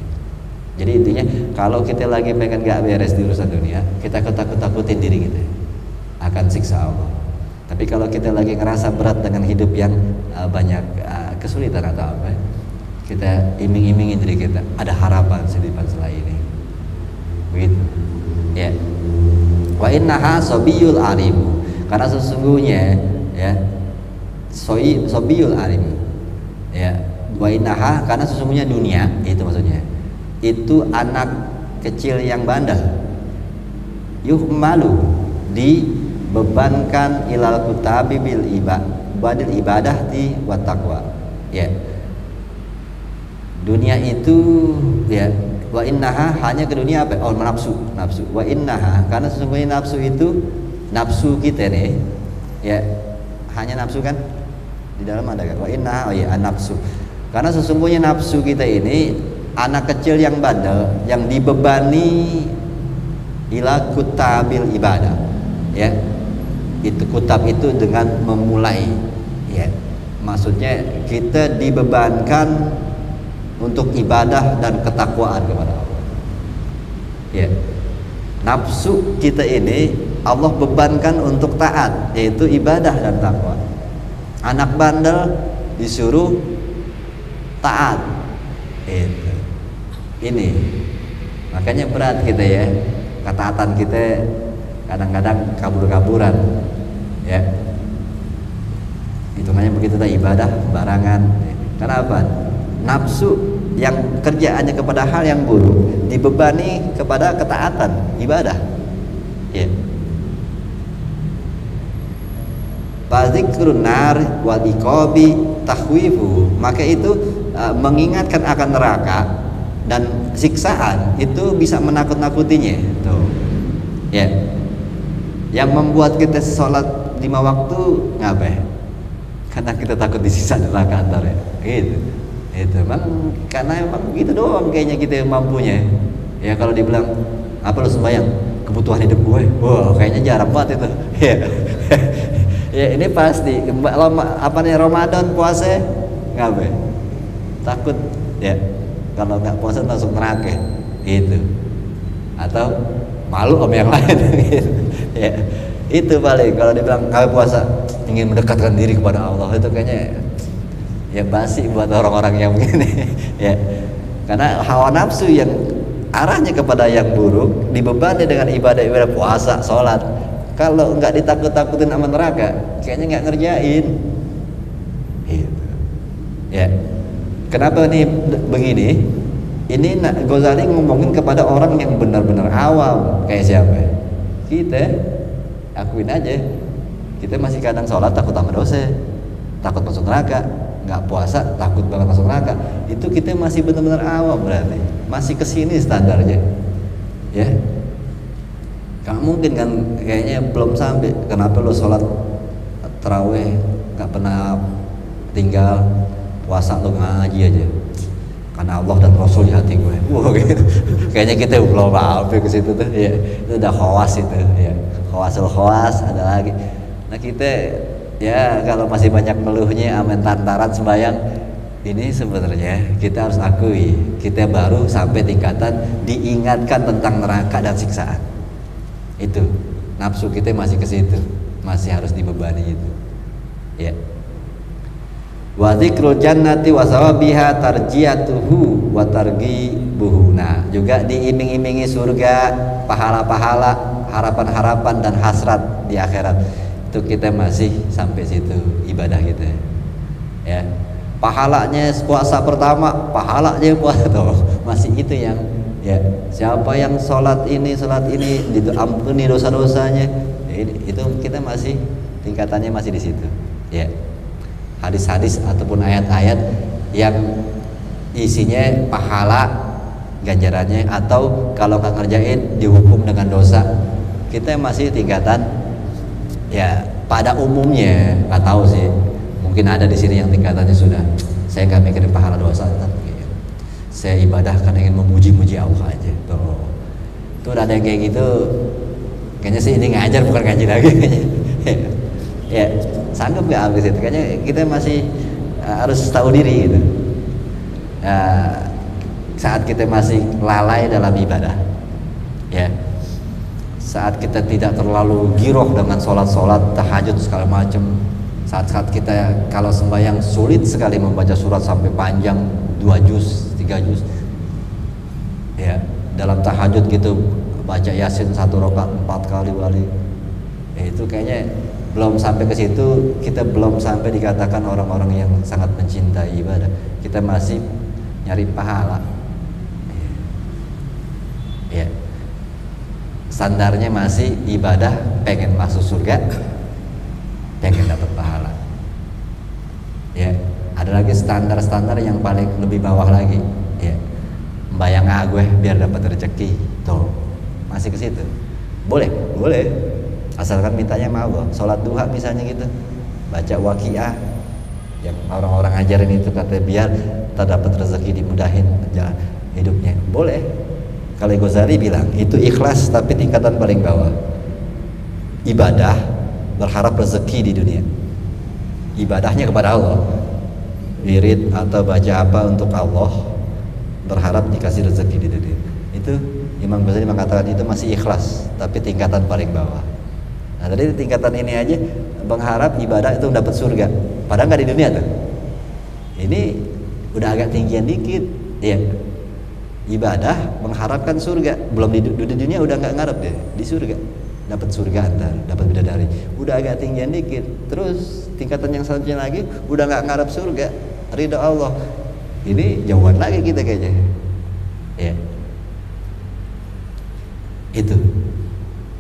Jadi intinya kalau kita lagi pengen gak beres di urusan dunia, kita takut-takutin diri kita akan siksa Allah. Tapi kalau kita lagi ngerasa berat dengan hidup yang banyak kesulitan atau apa, kita iming-imingin diri kita ada harapan kehidupan setelah ini. Begitu. Ya. Wa innaha sabiyul alim. Karena sesungguhnya, ya, sabiyul alim. Ya. Wa innaha, karena sesungguhnya dunia, itu maksudnya. itu anak kecil yang bandel. Yuhmalu, dibebankan ilal kutabi bil ibadati wa taqwa. Ya. Dunia itu ya, wa innaha, hanya ke dunia apa? Oh, nafsu. Wa innaha, karena sesungguhnya nafsu itu, nafsu kita nih ya, hanya nafsu kan? Di dalam ada kan? Wa innaha, oh ya, nafsu. Karena sesungguhnya nafsu kita ini anak kecil yang bandel, yang dibebani ila kutabil ibadah. Ya. Itu kutab itu dengan memulai ya. Maksudnya kita dibebankan untuk ibadah dan ketakwaan kepada Allah. Ya. Nafsu kita ini Allah bebankan untuk taat, yaitu ibadah dan takwa. Anak bandel disuruh taat. Itu. Ini. Makanya berat kita ya. Ketaatan kita kadang-kadang kabur-kaburan. Ya. Hitungannya begitu, ibadah barangan. Kenapa? Nafsu yang kerjaannya kepada hal yang buruk dibebani kepada ketaatan ibadah. Ya. Fadzikrun nar wal iqabi tahwifu, maka itu mengingatkan akan neraka dan siksaan itu bisa menakut-nakutinya. Tuh. Ya. Yang membuat kita sholat 5 waktu ngapain? Karena kita takut disiksa neraka antar ya. Gitu. Itu emang karena emang gitu doang kayaknya kita yang mampunya. Ya kalau dibilang apa lu sembahyang, kebutuhan hidup gue, wah kayaknya jarang banget itu. Ya, ya ini pasti. Apa nih, Ramadan puasa ngapain? Takut ya kalau nggak puasa masuk neraka gitu. Atau malu sama yang lain gitu. Ya itu paling kalau dibilang puasa ingin mendekatkan diri kepada Allah, itu kayaknya ya basi buat orang-orang yang begini. Ya, karena hawa nafsu yang arahnya kepada yang buruk dibebani dengan ibadah-ibadah puasa, sholat. Kalau nggak ditakut-takutin sama neraka, kayaknya nggak ngerjain. Gitu. Ya, kenapa nih begini? Ini Ghazali ngomongin kepada orang yang benar-benar awam. Kayak siapa? Kita, akuin aja. Kita masih kadang sholat takut sama dosa, takut masuk neraka. Nggak puasa takut banget masuk neraka. Itu kita masih benar-benar awam, berarti masih kesini standarnya ya. Gak mungkin kan, kayaknya belum sampai. Kenapa lo sholat taraweh nggak pernah tinggal, puasa lo ngaji aja karena Allah dan Rasul di hati gue. Wah gitu. Kayaknya kita belum sampai ke situ tuh ya. Itu udah khawas itu ya, khawasul khawas ada lagi. Nah kita ya kalau masih banyak ngeluhnya amen tantaran sembahyang, ini sebenarnya kita harus akui kita baru sampai tingkatan diingatkan tentang neraka dan siksaan. Itu nafsu kita masih ke situ, masih harus dibebani itu. Ya. Wa dzikrul jannati wa sawabiha tarjiyatuhu wa targhibuhu. Nah, juga diiming-imingi surga, pahala-pahala, harapan-harapan dan hasrat di akhirat. Itu kita masih sampai situ ibadah kita ya. Pahalanya puasa pertama, pahalanya puasa tuh masih itu yang ya. Siapa yang sholat ini diampuni dosa-dosanya ya, itu kita masih tingkatannya masih di situ ya. Hadis-hadis ataupun ayat-ayat yang isinya pahala ganjarannya, atau kalau nggak ngerjain dihukum dengan dosa, kita masih tingkatan ya. Pada umumnya nggak tahu sih, mungkin ada di sini yang tingkatannya sudah saya nggak mikirin pahala dosa, saya ibadah karena ingin memuji-muji Allah aja. Tuh ada yang kayak gitu, kayaknya sih ini ngajar bukan ngaji lagi kayaknya. Ya sanggup nggak habis itu? Kayaknya kita masih harus tahu diri gitu. Saat kita masih lalai dalam ibadah, ya. Saat kita tidak terlalu giroh dengan sholat-sholat, tahajud segala macam. Saat-saat kita kalau sembahyang sulit sekali membaca surat sampai panjang 2 juz, 3 juz. Ya, dalam tahajud gitu baca Yasin 1 rakaat 4 kali balik. Ya, itu kayaknya belum sampai ke situ, kita belum sampai dikatakan orang-orang yang sangat mencintai ibadah. Kita masih nyari pahala. standarnya masih ibadah, pengen masuk surga, pengen dapat pahala. Ya, ada lagi standar-standar yang paling lebih bawah lagi. Ya, bayang gue biar dapat rezeki. Tuh, masih ke situ. Boleh, boleh. Asalkan mintanya sama Allah. Sholat duha misalnya gitu, baca waqiah, yang orang-orang ajarin itu katanya biar terdapat rezeki, dimudahin jalan hidupnya. Boleh. Kalau Ghazali bilang itu ikhlas tapi tingkatan paling bawah. Ibadah berharap rezeki di dunia. Ibadahnya kepada Allah, wirid atau baca apa untuk Allah, berharap dikasih rezeki di dunia. Itu Imam Ghazali mengatakan itu masih ikhlas tapi tingkatan paling bawah. Nah tadi tingkatan ini aja mengharap ibadah itu dapat surga, padahal nggak di dunia tuh. Ini udah agak tinggian dikit, ya. Ibadah mengharapkan surga, belum di dunia udah nggak ngarep deh di surga, dapat surga antar, dapat bidadari, udah agak tinggian dikit. Terus tingkatan yang selanjutnya lagi udah nggak ngarep surga, ridha Allah. Ini jauhan lagi kita kayaknya, ya. Itu.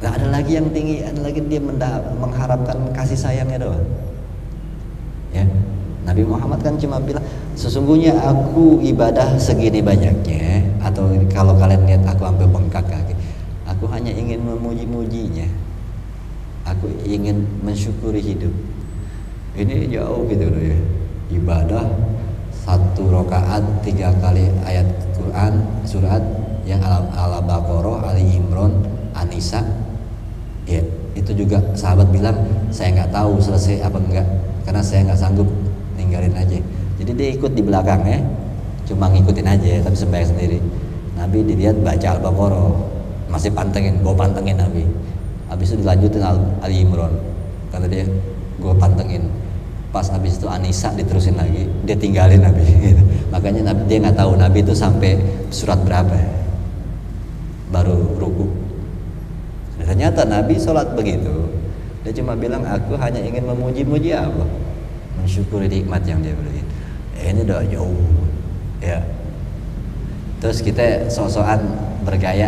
Nah, ada lagi yang tinggi, ada lagi dia mengharapkan kasih sayangnya doang. Ya, Nabi Muhammad kan cuma bilang, sesungguhnya aku ibadah segini banyaknya, atau kalau kalian lihat aku sampai bengkak kaki, aku hanya ingin memuji-mujinya, aku ingin mensyukuri hidup. Ini jauh gitu loh ya. Ibadah 1 rakaat 3 kali ayat Quran, surat yang Al-Baqarah, Ali Imran, An-Nisa. Ya, itu juga sahabat bilang saya nggak tahu selesai apa enggak, karena saya nggak sanggup, ninggalin aja. Jadi dia ikut di belakangnya, cuma ngikutin aja tapi sembahyang sendiri. Nabi dilihat baca Al-Baqarah, masih pantengin, gue pantengin Nabi. Habis itu dilanjutin Ali Imran, kata dia gue pantengin. Pas habis itu An-Nisa diterusin lagi, dia tinggalin Nabi. Gitu. Makanya Nabi, dia nggak tahu Nabi itu sampai surat berapa, baru ruku. Ternyata Nabi sholat begitu, dia cuma bilang aku hanya ingin memuji-muji Allah, mensyukuri nikmat yang dia berikan. Ini udah jauh, ya. Terus kita sok-sokan bergaya,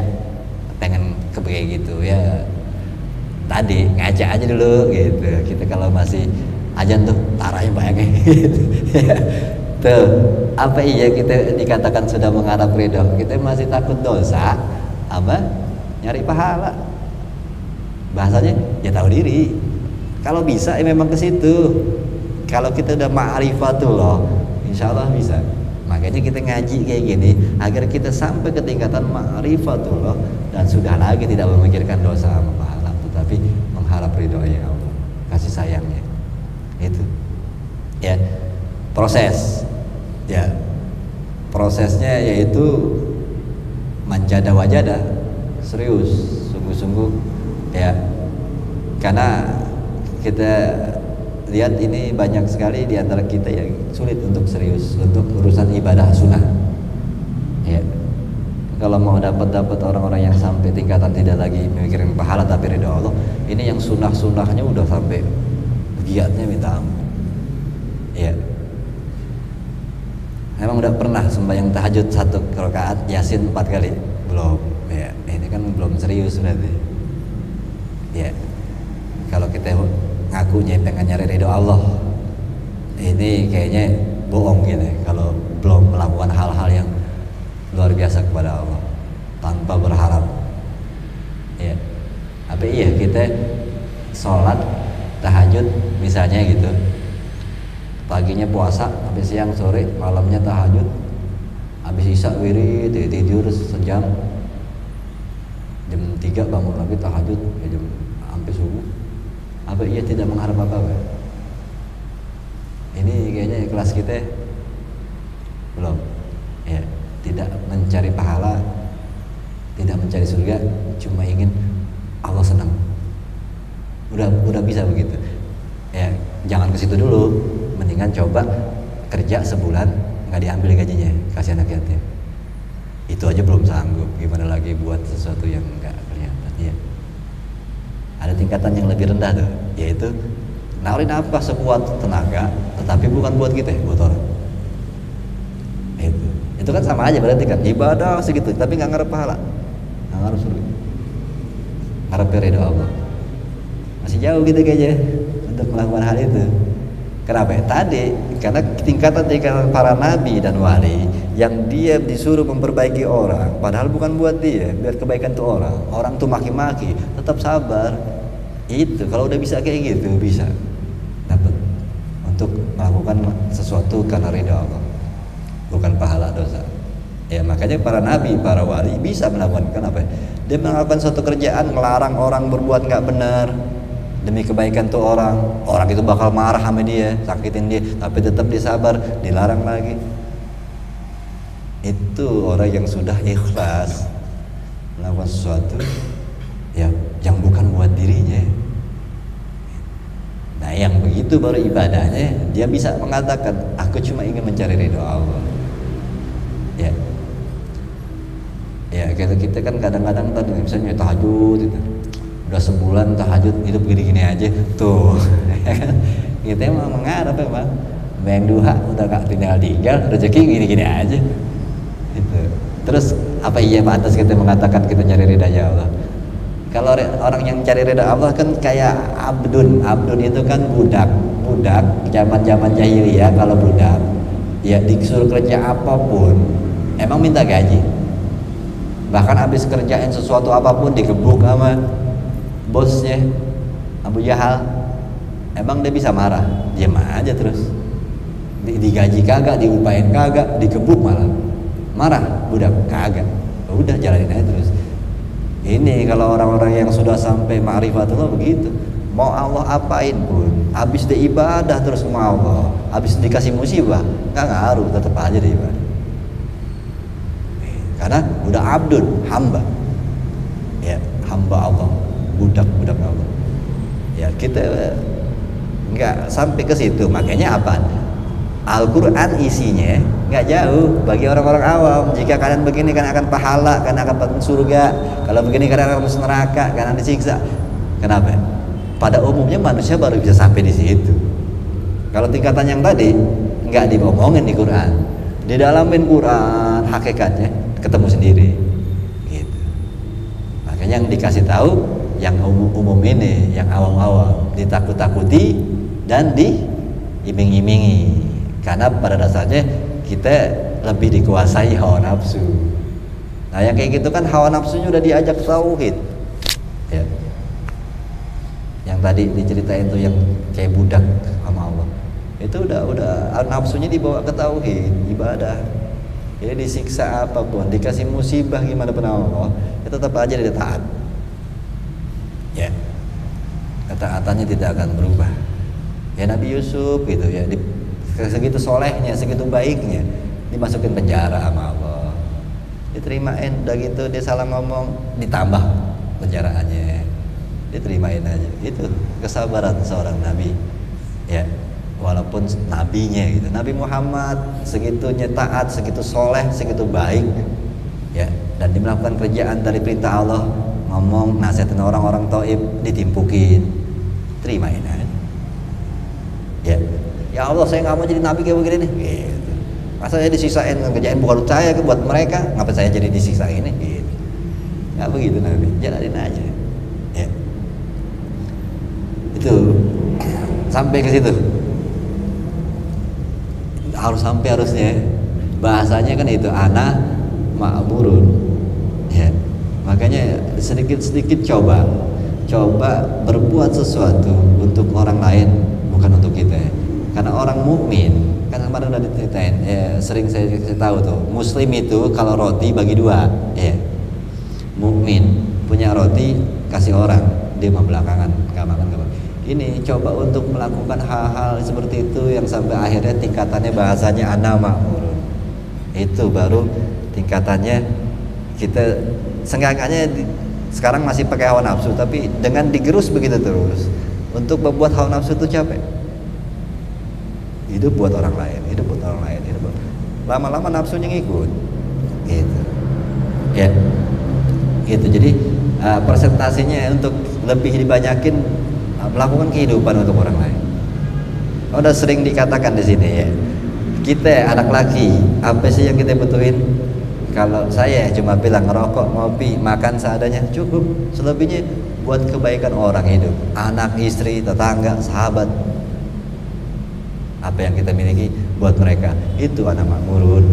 pengen kayak gitu ya. Tadi ngaca aja dulu gitu. Kita kalau masih ajan tuh tarahnya bayangnya gitu. Tuh, apa iya kita dikatakan sudah mengharap ridho, kita masih takut dosa, apa? Nyari pahala. Bahasanya ya tahu diri. Kalau bisa ya memang ke situ. Kalau kita udah ma'rifatullah, insya Allah bisa. Makanya kita ngaji kayak gini agar kita sampai ke tingkatan ma'rifatullah dan sudah lagi tidak memikirkan dosa sama pahala, tetapi mengharap ridhonya Allah, kasih sayangnya. Itu ya proses. Ya prosesnya yaitu manjada wajada, serius, sungguh-sungguh. Ya, karena kita lihat ini banyak sekali di antara kita yang sulit untuk serius untuk urusan ibadah sunnah. Ya, kalau mau dapat orang-orang yang sampai tingkatan tidak lagi mikirin pahala tapi ridha Allah, ini yang sunnahnya udah sampai giatnya minta ampun. Ya, emang udah pernah sembahyang tahajud 1 rakaat Yasin 4 kali? Belum. Ya, ini kan belum serius berarti. Ya, kalau kita ngakunya pengen nyari ridho Allah, ini kayaknya bohong gitu. Kalau belum melakukan hal-hal yang luar biasa kepada Allah tanpa berharap, ya. Apa iya kita sholat tahajud misalnya gitu, paginya puasa, habis siang sore malamnya tahajud, habis isya wirid tidur sejam, jam 3 bangun lagi tahajud ya jam sampai subuh. Apa ia tidak mengharap apa-apa? Ini kayaknya kelas kita belum, ya. Tidak mencari pahala, tidak mencari surga, cuma ingin Allah senang. Udah bisa begitu. Ya, jangan ke situ dulu. Mendingan coba kerja sebulan nggak diambil gajinya, kasih anak yatim. Itu aja belum sanggup, gimana lagi buat sesuatu yang nggak kelihatan. Ya. Ada tingkatan yang lebih rendah tuh, yaitu nawarin apa sekuat tenaga, tetapi bukan buat kita, buat orang. Itu kan sama aja berarti kan ibadah segitu, tapi nggak ngarep pahala, nggak ngarep surga. harap ridho Allah. Masih jauh gitu kayaknya untuk melakukan hal itu. Kenapa? Tadi karena tingkatan para nabi dan wali yang dia disuruh memperbaiki orang, padahal bukan buat dia, biar kebaikan tuh orang tuh maki-maki, tetap sabar. Itu kalau udah bisa kayak gitu bisa dapat untuk melakukan sesuatu karena ridha Allah, bukan pahala dosa. Ya makanya para nabi, para wali bisa melakukan, kenapa? Dia melakukan suatu kerjaan melarang orang berbuat nggak benar demi kebaikan tuh orang itu bakal marah sama dia, sakitin dia, tapi tetap dia sabar, dilarang lagi. Itu orang yang sudah ikhlas melakukan sesuatu ya yang bukan buat dirinya. Nah yang begitu baru ibadahnya dia bisa mengatakan aku cuma ingin mencari ridho Allah. Ya kita kan kadang-kadang tadi misalnya tahajud itu udah sebulan tahajud hidup gini-gini aja tuh. Kita emang mengharap emang Bang Duha udah gak tinggal rezeki gini-gini aja gitu. Terus apa iya pantas kita mengatakan kita nyari ridha Allah? Kalau orang yang cari ridha Allah kan kayak abdun itu kan budak zaman jahiliyah. Kalau budak ya disuruh kerja apapun emang minta gaji, bahkan habis kerjain sesuatu apapun digebuk sama bosnya Abu Jahal, emang dia bisa marah? Diam aja terus. Digaji kagak, diupain kagak, digebuk malah marah budak kagak. Udah jalanin aja terus. Ini kalau orang-orang yang sudah sampai ma'rifatullah begitu, mau Allah apain pun, habis dia ibadah terus sama Allah, habis dikasih musibah nggak ngaruh, tetap aja dia ibadah. Karena udah abdun, hamba, ya hamba Allah, budak Allah. Ya kita nggak sampai ke situ. Makanya apa? Al-Quran isinya nggak jauh bagi orang-orang awam. Jika kalian begini kan akan pahala, kan akan masuk surga. Kalau begini kalian akan masuk neraka, kan akan disiksa. Kenapa? Pada umumnya manusia baru bisa sampai di situ. Kalau tingkatan yang tadi nggak diomongin di Quran, di dalamin Quran hakikatnya ketemu sendiri. Gitu. Makanya yang dikasih tahu yang umum ini, yang awam-awam, ditakut-takuti dan diiming-imingi. Karena pada dasarnya kita lebih dikuasai hawa nafsu. Nah yang kayak gitu kan hawa nafsunya udah diajak tauhid. Ya. Yang tadi diceritain tuh yang kayak budak sama Allah. Itu udah nafsunya dibawa ke tauhid, ibadah. Jadi disiksa apapun, dikasih musibah gimana pun Allah, itu tetap aja dia taat. Ya, ketaatannya tidak akan berubah. Ya Nabi Yusuf gitu ya, segitu solehnya, segitu baiknya, dimasukin penjara sama Allah, diterimain. Udah gitu dia salah ngomong, ditambah penjaraannya, diterimain aja. Itu kesabaran seorang Nabi. Ya, walaupun nabinya gitu, Nabi Muhammad segitunya taat, segitu soleh, segitu baik, ya, dan dia melakukan kerjaan dari perintah Allah. Ngomong nasihatin orang-orang Taif ditimpukin, terimain aja. Ya Allah saya nggak mau jadi nabi kayak begini nih. Gitu. Masa saya disisain kerjaan bukan saya buat mereka, ngapa saya jadi disiksa ini? Gitu. Nggak begitu Nabi, jalanin aja. Ya. Itu sampai ke situ. Harusnya bahasanya kan itu ana ma'burun. Ya. Makanya sedikit coba berbuat sesuatu untuk orang lain, bukan untuk kita. Karena orang mukmin kan kemarin udah diceritain, ya, sering saya tahu tuh, muslim itu kalau roti bagi dua, ya. Mukmin punya roti kasih orang, dia mah belakangan nggak makan. Ini coba untuk melakukan hal-hal seperti itu yang sampai akhirnya tingkatannya bahasanya ana ma'murun. Itu baru tingkatannya kita seenggaknya sekarang masih pakai hawa nafsu, tapi dengan digerus begitu terus untuk membuat hawa nafsu itu capek. Hidup buat orang lain, lama-lama nafsunya ngikut, gitu. Ya, gitu. Jadi presentasinya untuk lebih dibanyakin melakukan kehidupan untuk orang lain. Udah sering dikatakan di sini ya, kita anak laki apa sih yang kita butuhin? Kalau saya cuma bilang ngerokok, ngopi, makan seadanya cukup. Selebihnya buat kebaikan orang hidup, anak, istri, tetangga, sahabat. Apa yang kita miliki buat mereka. Itu anak makmurun.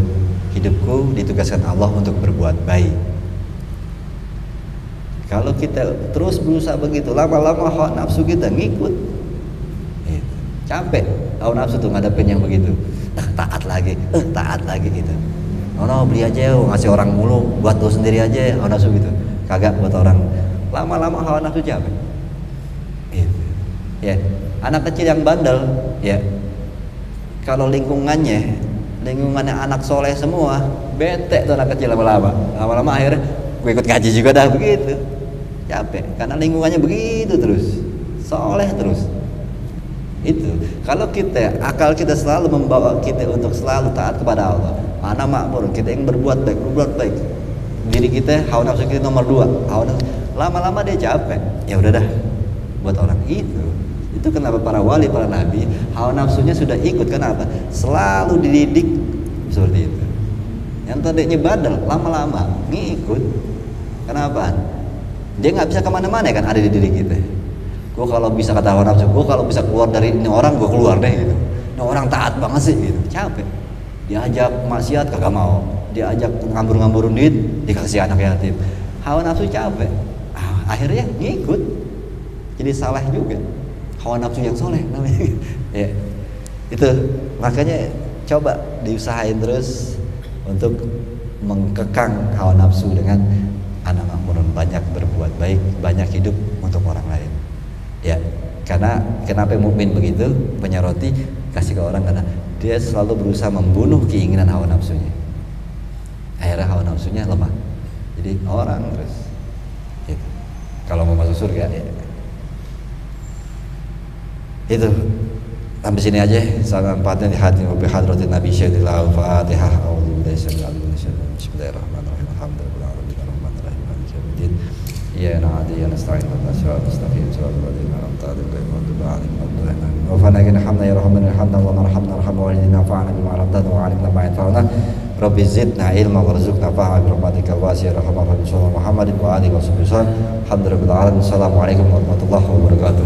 Hidupku ditugaskan Allah untuk berbuat baik. Kalau kita terus berusaha begitu, lama-lama hawa nafsu kita ngikut. Gitu. Capek hawa nafsu tuh ngadepin yang begitu. Taat lagi gitu. No, beli aja, ngasih orang mulu, buat lo sendiri aja, hawa nafsu gitu. Kagak buat orang. Lama-lama hawa nafsu capek. Gitu. Ya, anak kecil yang bandel, ya. Kalau lingkungannya anak soleh semua, bete tuh anak kecil lama-lama. Lama-lama akhirnya gue ikut ngaji juga dah begitu. Capek karena lingkungannya begitu terus, soleh terus. Itu kalau akal kita selalu membawa kita untuk selalu taat kepada Allah, anak makmur, kita yang berbuat baik, diri kita, hawa nafsu kita nomor 2, hawa nafsu, lama-lama dia capek, ya udah dah buat orang itu kenapa para wali, para nabi, hawa nafsunya sudah ikut. Kenapa? Selalu dididik seperti itu. Yang tadinya bandel, lama-lama ngikut. Kenapa? Dia nggak bisa kemana-mana kan, ada di diri kita. Gue kalau bisa, kata hawa nafsu, gue kalau bisa keluar dari ini orang, gue keluar deh gitu. Ini orang taat banget sih gitu. Capek. Diajak maksiat kagak mau, diajak ngambur-ngamburin duit dikasih anak yatim. Hawa nafsu capek. Akhirnya ngikut. Jadi salah juga. Hawa nafsu yang soleh namanya. Ya. Itu makanya coba diusahain terus untuk mengkekang hawa nafsu dengan anak makmurun, banyak berbuat baik, banyak hidup untuk orang lain. Ya, karena kenapa mukmin begitu, punya roti kasih ke orang, karena dia selalu berusaha membunuh keinginan hawa nafsunya. Akhirnya hawa nafsunya lemah. Jadi orang terus gitu. Kalau mau masuk surga ya. Itu sampai sini aja. Salam fatihah di hati wa bi hadratin nabi syadillah al-fatihah. Bismillahirrahmanirrahim. Alhamdulillahirabbil alamin maliki yaumiddin. Ya na'budu wa nasta'in wa nasta'in siratal ladzina an'amta 'alaihim ghairil maghdubi 'alaihim waladdallin. Wa fa'alna hamdan ya rahman irhamna wa marhamna arhamna wa inna fa'alna bima 'allamtana wa 'allimna ma yanfa'una. Rabbi zidna ilma warzuqna fahma bi rahmatika wasi'ir rahmatika Muhammadin wa alihi wa sahbihi. Alhamdulillahirabbil alamin. Assalamualaikum warahmatullahi wabarakatuh.